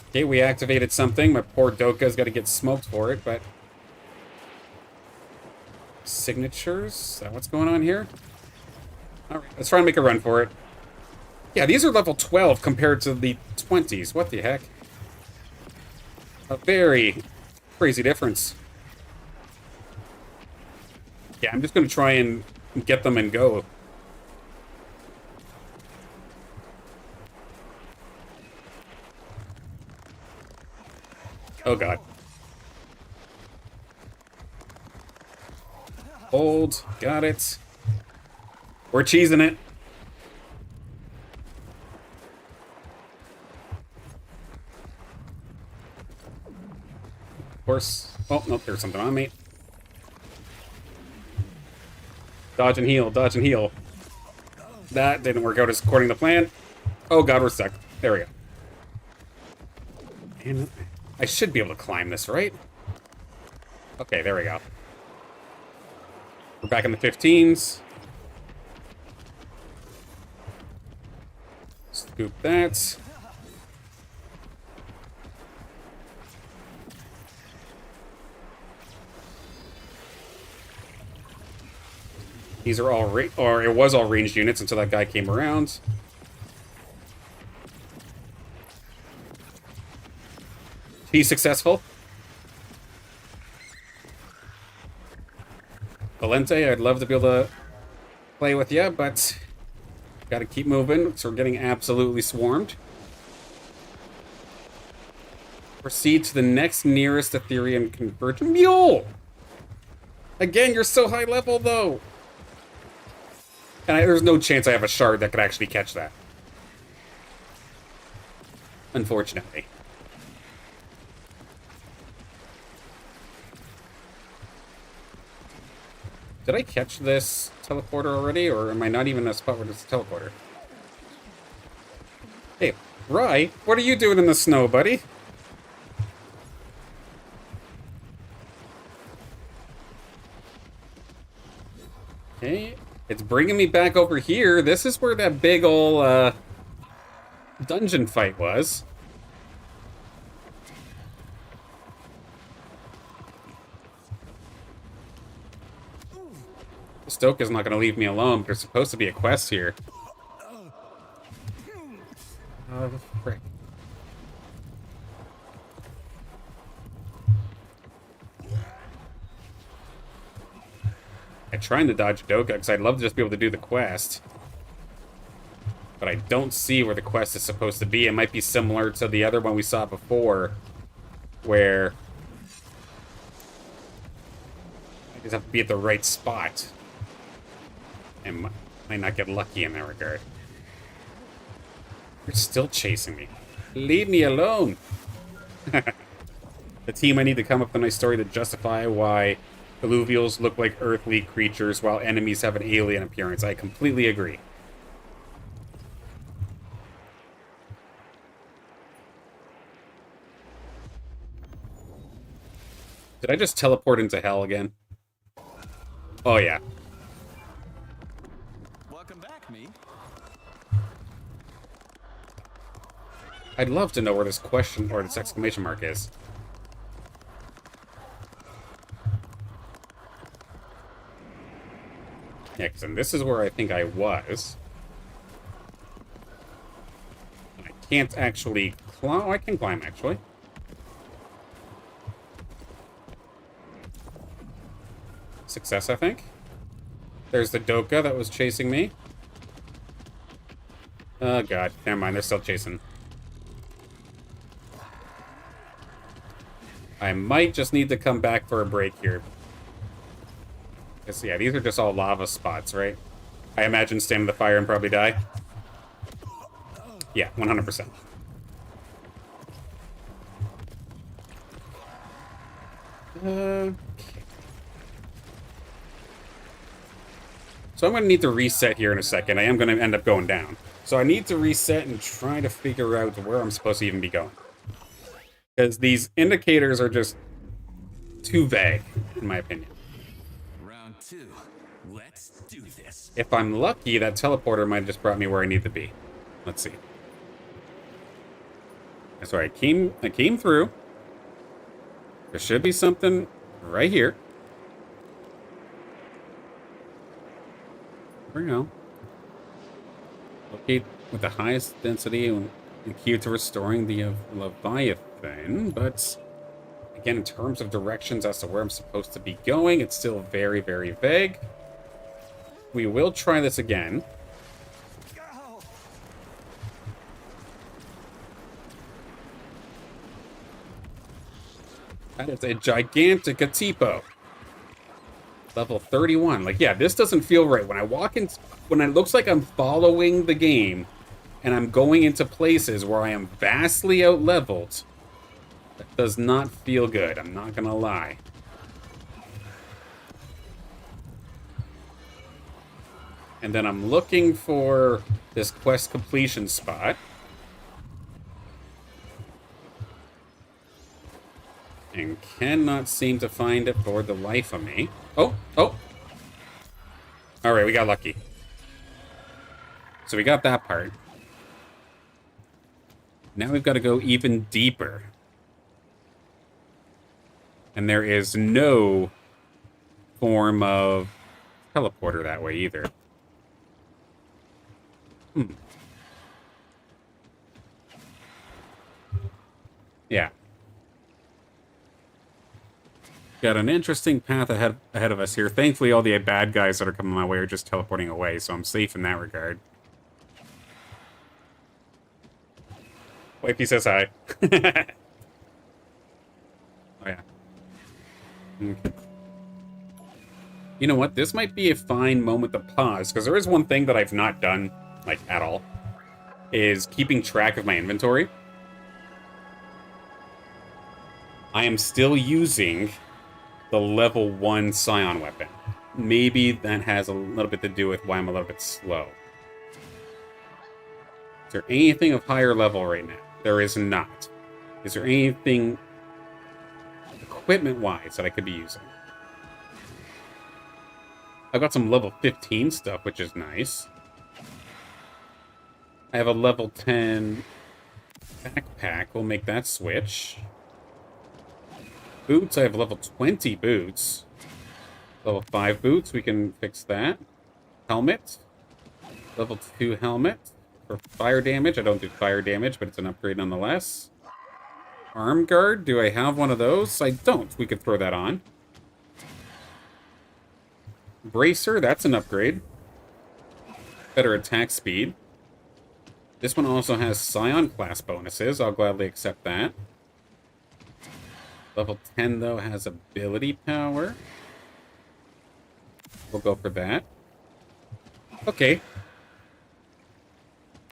Okay, we activated something. My poor Doka's got to get smoked for it, but... Signatures? Is that what's going on here? Alright, let's try and make a run for it. Yeah, these are level 12 compared to the 20s. What the heck? A very crazy difference. Yeah, I'm just going to try and get them and go. Oh, God. Hold. Got it. We're cheesing it. Of course. Oh, nope, there's something on me. Dodge and heal, dodge and heal. That didn't work out as according to plan. Oh, God, we're stuck. There we go. And I should be able to climb this, right? Okay, there we go. We're back in the 15s. Scoop that. These are all, or it was all ranged units until that guy came around. He's successful. Valente, I'd love to be able to play with you, but gotta keep moving, so we're getting absolutely swarmed. Proceed to the next nearest Ethereum convergent mule! Again, you're so high level, though! And there's no chance I have a shard that could actually catch that. Unfortunately. Did I catch this teleporter already, or am I not even in a spot where there's a teleporter? Hey, Rye, what are you doing in the snow, buddy? Okay, it's bringing me back over here. This is where that big ol' dungeon fight was. Stoke is not going to leave me alone. There's supposed to be a quest here. Oh, frick. I'm trying to dodge Doka because I'd love to just be able to do the quest. But I don't see where the quest is supposed to be. It might be similar to the other one we saw before, where I just have to be at the right spot. And might not get lucky in that regard. You're still chasing me. Leave me alone. The team I need to come up with a nice story to justify why Illuvials look like earthly creatures while enemies have an alien appearance. I completely agree. Did I just teleport into hell again? Oh, yeah. Welcome back, me. I'd love to know where this question or this exclamation mark is. Yeah, because this is where I think I was. I can't actually climb. Oh, I can climb, actually. Success, I think. There's the Doka that was chasing me. Oh, God. Never mind. They're still chasing. I might just need to come back for a break here. Because, yeah, these are just all lava spots, right? I imagine stand in the fire and probably die. Yeah, 100%. Okay. So I'm going to need to reset here in a second. I am going to end up going down. So I need to reset and try to figure out where I'm supposed to even be going. Because these indicators are just too vague, in my opinion. Round 2. Let's do this. If I'm lucky, that teleporter might have just brought me where I need to be. Let's see. So I came through. There should be something right here. There we go. Locate with the highest density and the key to restoring the Leviathan, but again, in terms of directions as to where I'm supposed to be going, it's still very, very vague. We will try this again. That is a gigantic tipo. Level 31. Like, yeah, this doesn't feel right. When I walk in, when it looks like I'm following the game and I'm going into places where I am vastly out-leveled, that does not feel good. I'm not gonna lie. And then I'm looking for this quest completion spot. And cannot seem to find it for the life of me. Oh, oh. All right, we got lucky. So we got that part. Now we've got to go even deeper. And there is no form of teleporter that way either. Yeah. Got an interesting path ahead of us here. Thankfully, all the bad guys that are coming my way are just teleporting away, so I'm safe in that regard. Wifey says hi. Oh, yeah. Okay. You know what? This might be a fine moment to pause, because there is one thing that I've not done, like, at all, is keeping track of my inventory. I am still using the level 1 Scion weapon. Maybe that has a little bit to do with why I'm a little bit slow. Is there anything of higher level right now? There is not. Is there anything equipment-wise that I could be using? I've got some level 15 stuff, which is nice. I have a level 10 backpack. We'll make that switch. Boots, I have level 20 boots. Level 5 boots, we can fix that. Helmet. Level 2 helmet. For fire damage, I don't do fire damage, but it's an upgrade nonetheless. Arm guard, do I have one of those? I don't. We could throw that on. Bracer, that's an upgrade. Better attack speed. This one also has Scion class bonuses. I'll gladly accept that. Level 10, though, has ability power. We'll go for that. Okay.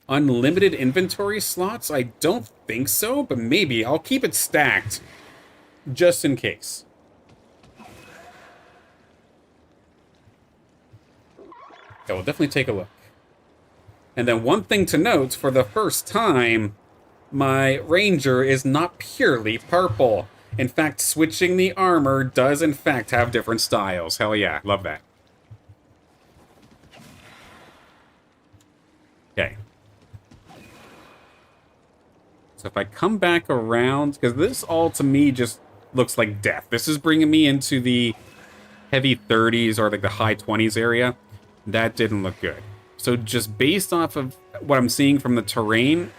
Unlimited inventory slots? I don't think so, but maybe. I'll keep it stacked, just in case. Okay, we'll definitely take a look. And then one thing to note, for the first time, my ranger is not purely purple. In fact, switching the armor does, in fact, have different styles. Hell yeah, love that. Okay. So if I come back around, because this all to me just looks like death. This is bringing me into the heavy 30s or like the high 20s area. That didn't look good. So just based off of what I'm seeing from the terrain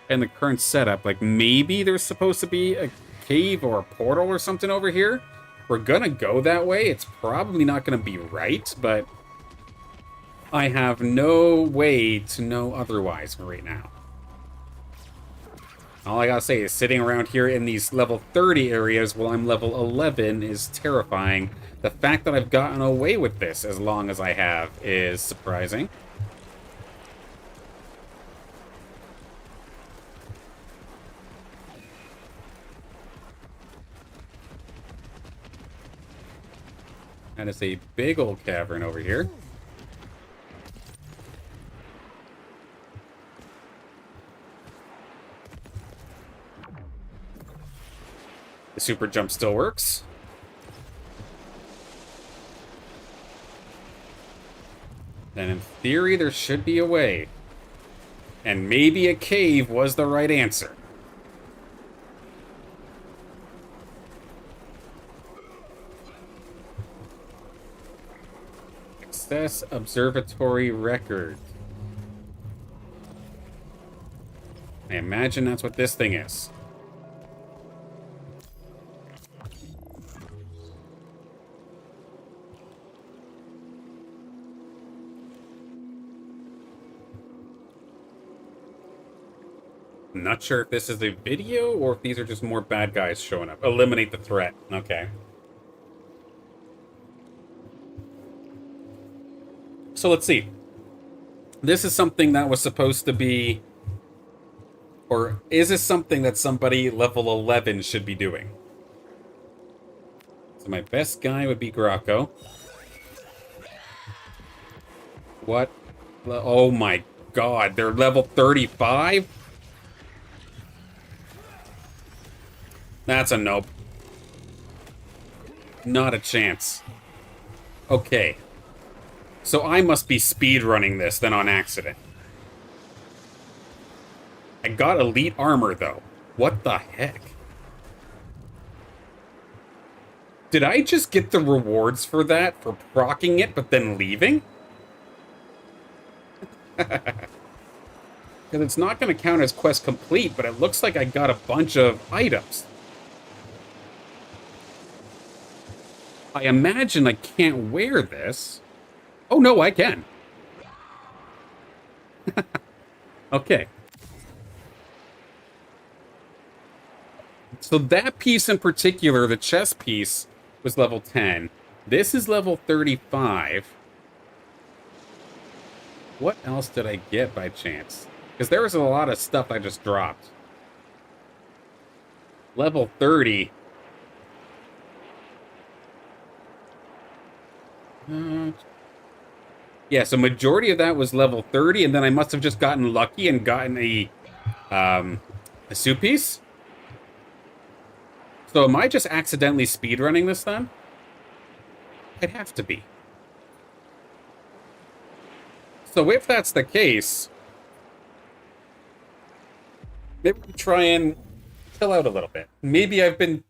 and the current setup, like maybe there's supposed to be a cave or a portal or something over here. We're gonna go that way. It's probably not gonna be right, but I have no way to know otherwise right now. All I gotta say is sitting around here in these level 30 areas while I'm level 11 is terrifying. The fact that I've gotten away with this as long as I have is surprising. That is a big old cavern over here. The super jump still works. And in theory, there should be a way. And maybe a cave was the right answer. Access observatory record. I imagine that's what this thing is. I'm not sure if this is a video or if these are just more bad guys showing up. Eliminate the threat. Okay. So let's see. This is something that was supposed to be... Or is this something that somebody level 11 should be doing? So my best guy would be Graco. What? Oh my god, they're level 35? That's a nope. Not a chance. Okay. So I must be speedrunning this then on accident. I got elite armor though. What the heck? Did I just get the rewards for that, for proccing it, but then leaving? Because it's not going to count as quest complete, but it looks like I got a bunch of items. I imagine I can't wear this. Oh, no, I can. Okay. So that piece in particular, the chest piece, was level 10. This is level 35. What else did I get by chance? Because there was a lot of stuff I just dropped. Level 30. Yeah, so majority of that was level 30, and then I must have just gotten lucky and gotten a suit piece. So am I just accidentally speedrunning this then? I'd have to be. So if that's the case, maybe we try and chill out a little bit. Maybe I've been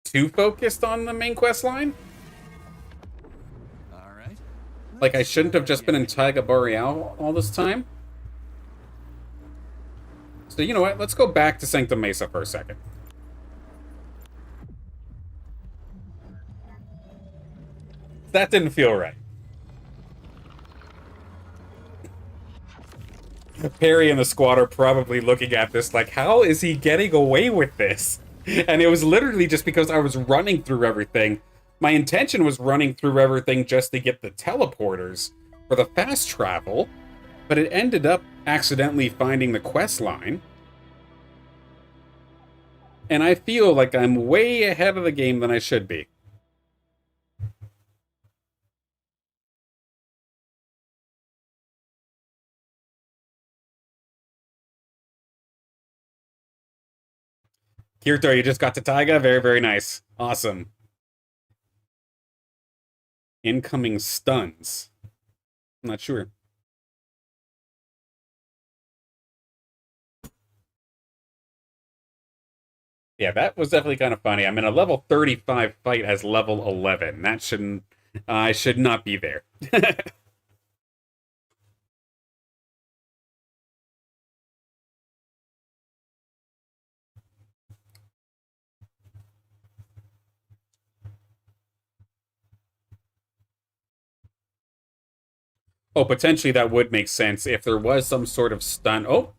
too focused on the main quest line? Like, I shouldn't have just been in Taiga Boreal all this time? So, you know what? Let's go back to Sanctum Mesa for a second. That didn't feel right. Perry and the squad are probably looking at this like, how is he getting away with this? And it was literally just because I was running through everything. My intention was running through everything just to get the teleporters for the fast travel, but it ended up accidentally finding the quest line. And I feel like I'm way ahead of the game than I should be. Kirito, you just got to Taiga? Very, very nice. Awesome. Incoming stuns. I'm not sure. Yeah, that was definitely kind of funny. I'm in a level 35 fight as level 11. That shouldn't... I should not be there. Oh, potentially that would make sense if there was some sort of stun. Oh!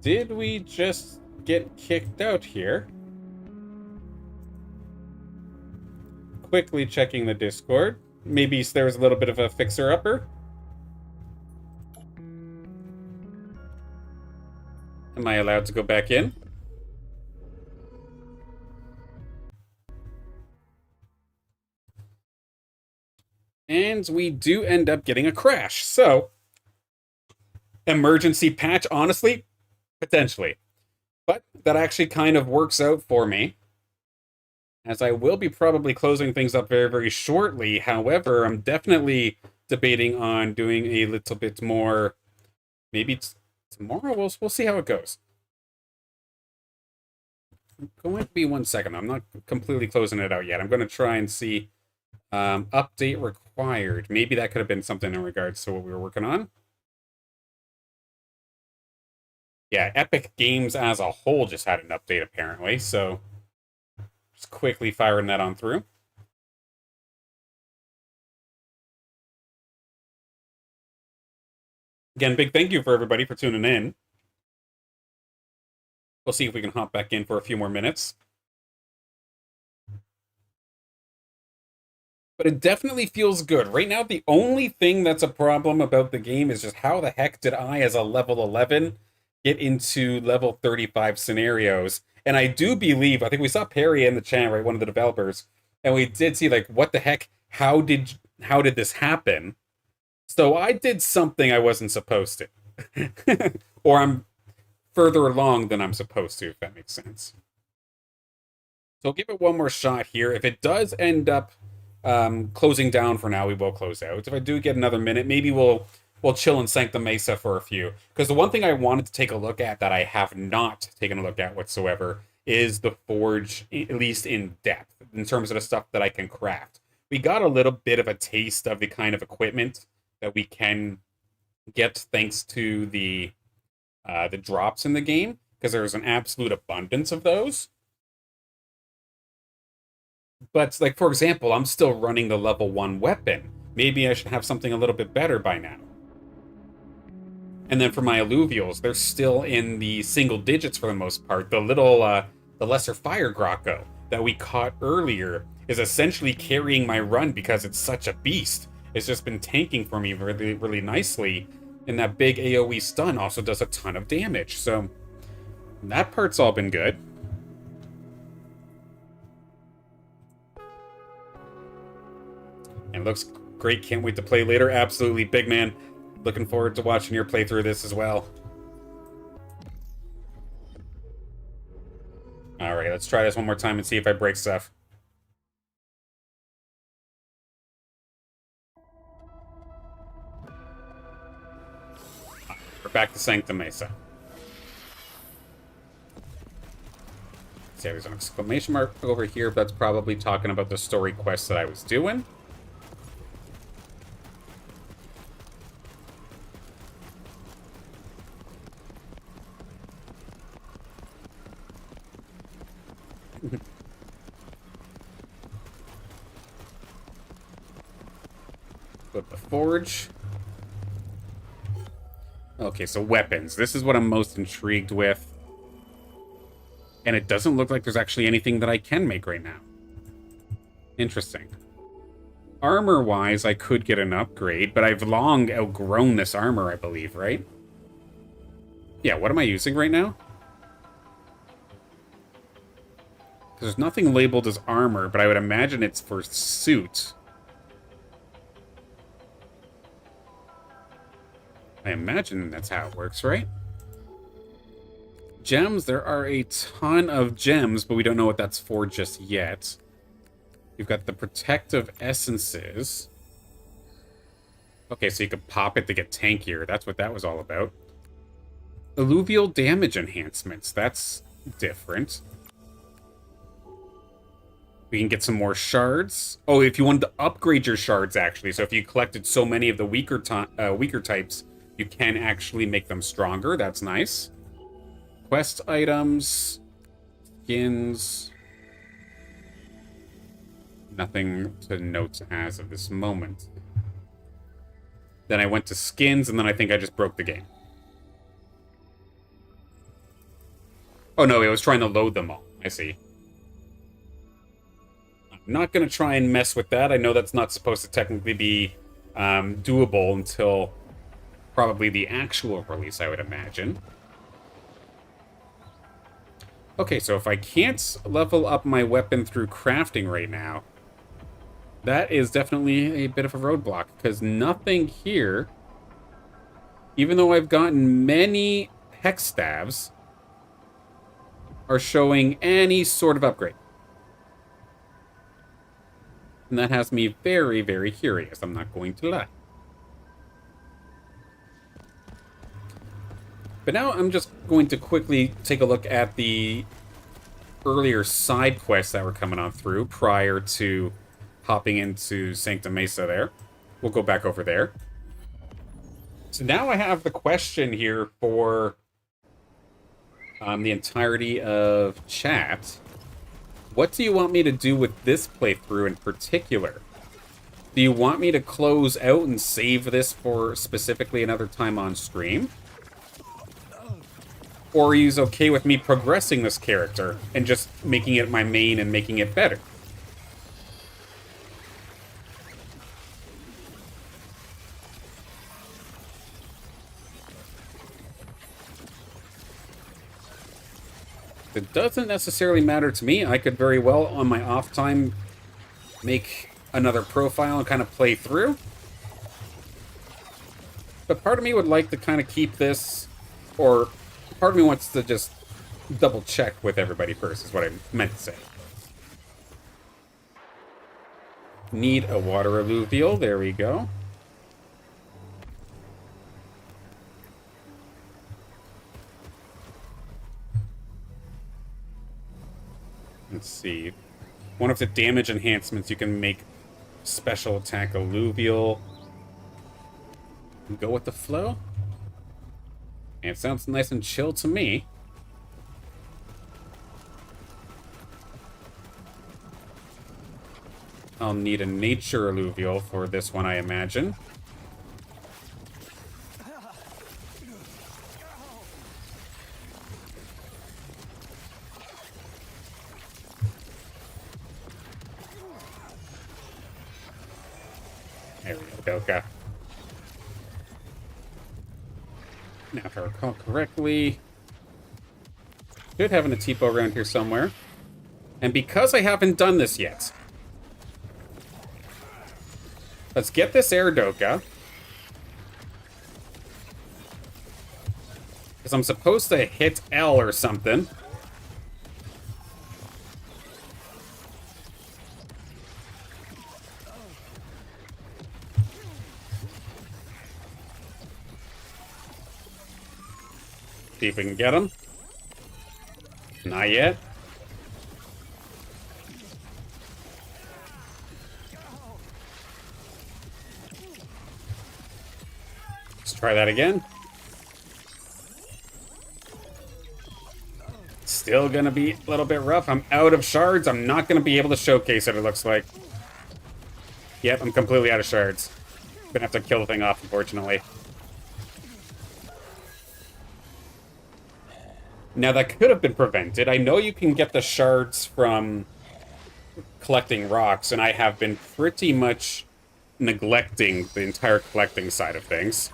Did we just get kicked out here? Quickly checking the Discord. Maybe there was a little bit of a fixer-upper. Am I allowed to go back in? And we do end up getting a crash. So, emergency patch, honestly, potentially. But that actually kind of works out for me, as I will be probably closing things up very, very shortly. However, I'm definitely debating on doing a little bit more, maybe tomorrow. We'll see how it goes. Going to be 1 second. I'm not completely closing it out yet. I'm going to try and see update required. Maybe that could have been something in regards to what we were working on. Yeah, Epic Games as a whole just had an update apparently, so just quickly firing that on through. Again, big thank you for everybody for tuning in. We'll see if we can hop back in for a few more minutes. But it definitely feels good. Right now, the only thing that's a problem about the game is just how the heck did I, as a level 11, get into level 35 scenarios? And I do believe, I think we saw Perry in the chat, right, one of the developers, and we did see, like, what the heck, how did this happen? So I did something I wasn't supposed to. Or I'm further along than I'm supposed to, if that makes sense. So I'll give it one more shot here. If it does end up closing down for now, we will close out. If I do get another minute, maybe we'll chill in Sanctum Mesa for a few. Because the one thing I wanted to take a look at that I have not taken a look at whatsoever is the Forge, at least in depth, in terms of the stuff that I can craft. We got a little bit of a taste of the kind of equipment that we can get thanks to the drops in the game, because there's an absolute abundance of those. But, like, for example, I'm still running the level 1 weapon. Maybe I should have something a little bit better by now. And then for my Illuvials, they're still in the single digits for the most part. The little, the lesser fire Grocko that we caught earlier is essentially carrying my run because it's such a beast. It's just been tanking for me really, really nicely. And that big AoE stun also does a ton of damage. So that part's all been good. And it looks great. Can't wait to play later. Absolutely, big man. Looking forward to watching your playthrough of this as well. Alright, let's try this one more time and see if I break stuff. We're back to Sanctum Mesa. See, there's an exclamation mark over here. That's probably talking about the story quest that I was doing. Flip the forge. Okay, so weapons. This is what I'm most intrigued with. And it doesn't look like there's actually anything that I can make right now. Interesting. Armor-wise, I could get an upgrade, but I've long outgrown this armor, I believe, right? Yeah, what am I using right now? There's nothing labeled as armor, but I would imagine it's for suit. I imagine that's how it works, right? Gems, there are a ton of gems, but we don't know what that's for just yet. You've got the protective essences. Okay, so you could pop it to get tankier. That's what that was all about. Illuvial damage enhancements. That's different. We can get some more shards. Oh, if you wanted to upgrade your shards, actually. So if you collected so many of the weaker types, you can actually make them stronger. That's nice. Quest items. Skins. Nothing to note as of this moment. Then I went to skins, and then I think I just broke the game. Oh no, I was trying to load them all. I see. I'm not going to try and mess with that. I know that's not supposed to technically be doable until probably the actual release, I would imagine. Okay, so if I can't level up my weapon through crafting right now, That is definitely a bit of a roadblock, because nothing here, even though I've gotten many hex staves, are showing any sort of upgrade. And that has me very, very curious. I'm not going to lie. But now I'm just going to quickly take a look at the earlier side quests that were coming on through prior to hopping into Sancta Mesa there. We'll go back over there. So now I have the question here for the entirety of chat. What do you want me to do with this playthrough in particular? Do you want me to close out and save this for specifically another time on stream? Or are you okay with me progressing this character and just making it my main and making it better? It doesn't necessarily matter to me. I could very well, on my off time, make another profile and kind of play through. But part of me would like to kind of keep this, or part of me wants to just double check with everybody first, is what I meant to say. Need a water alluvial. There we go. Let's see. One of the damage enhancements, you can make special attack alluvial. Go with the flow. And it sounds nice and chill to me. I'll need a nature alluvial for this one, I imagine. There we go, Belka. Now, if I recall correctly, should have an Atipo around here somewhere. And because I haven't done this yet, let's get this Airdoka. Because I'm supposed to hit L or something. See if we can get him. Not yet. Let's try that again. Still gonna be a little bit rough. I'm out of shards. I'm not gonna be able to showcase it, it looks like. Yep, I'm completely out of shards. Gonna have to kill the thing off, unfortunately. Now, that could have been prevented. I know you can get the shards from collecting rocks, and I have been pretty much neglecting the entire collecting side of things.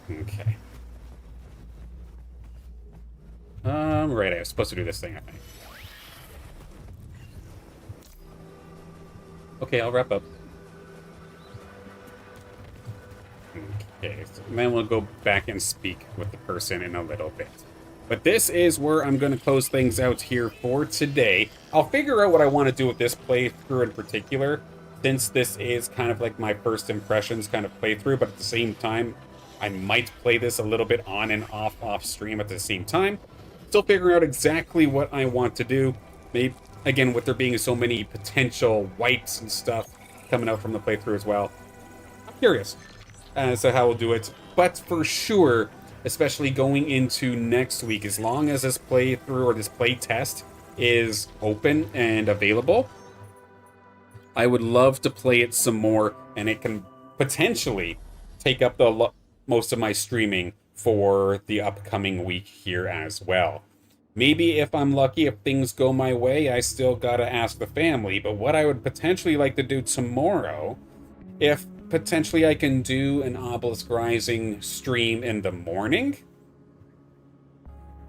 Okay. Right, I was supposed to do this thing, I think. Okay, I'll wrap up. Okay, so then we'll go back and speak with the person in a little bit. But this is where I'm going to close things out here for today. I'll figure out what I want to do with this playthrough in particular, since this is kind of like my first impressions kind of playthrough, but at the same time, I might play this a little bit on and off stream at the same time. Still figuring out exactly what I want to do. Maybe, again, with there being so many potential whites and stuff coming out from the playthrough as well. I'm curious as to how we'll do it, but for sure, especially going into next week, as long as this playthrough or this play test is open and available, I would love to play it some more, and it can potentially take up the most of my streaming for the upcoming week here as well. Maybe if I'm lucky, if things go my way, I still gotta ask the family, but what I would potentially like to do tomorrow, if potentially I can do an Obelisk Rising stream in the morning,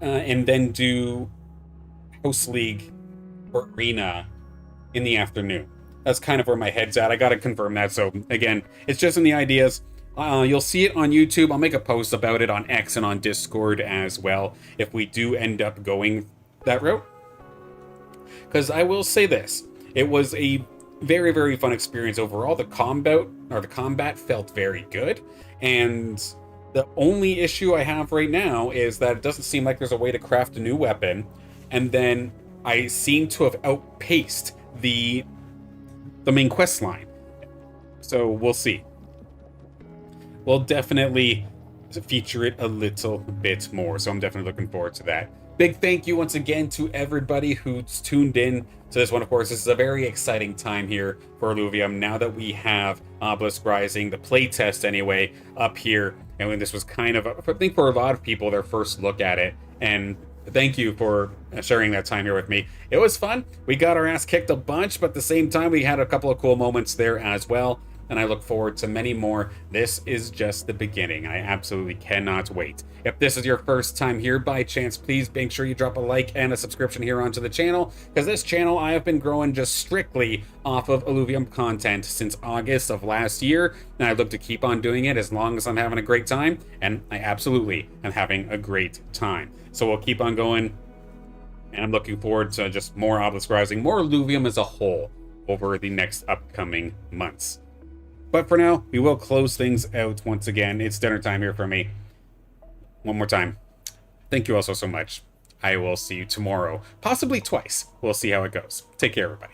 and then do House League Arena in the afternoon. That's kind of where my head's at. I gotta confirm that. So again, it's just in the ideas. You'll see it on YouTube. I'll make a post about it on X and on Discord as well if we do end up going that route. Because I will say this, it was a very, very fun experience overall. The combat felt very good, and the only issue I have right now is that it doesn't seem like there's a way to craft a new weapon, and then I seem to have outpaced the main quest line. So we'll see. We'll definitely feature it a little bit more, so I'm definitely looking forward to that. Big thank you once again to everybody who's tuned in to this one. Of course, this is a very exciting time here for Illuvium now that we have Obelisk Rising, the playtest anyway, up here. And when this was kind of, I think for a lot of people, their first look at it. And thank you for sharing that time here with me. It was fun. We got our ass kicked a bunch, but at the same time, we had a couple of cool moments there as well. And I look forward to many more. This is just the beginning. I absolutely cannot wait. If this is your first time here by chance, please make sure you drop a like and a subscription here onto the channel, because this channel I have been growing just strictly off of Illuvium content since August of last year, and I look to keep on doing it as long as I'm having a great time, and I absolutely am having a great time. So we'll keep on going, and I'm looking forward to just more Obelisk Rising, more Illuvium as a whole over the next upcoming months. But for now, we will close things out once again. It's dinner time here for me. One more time. Thank you all so much. I will see you tomorrow. Possibly twice. We'll see how it goes. Take care, everybody.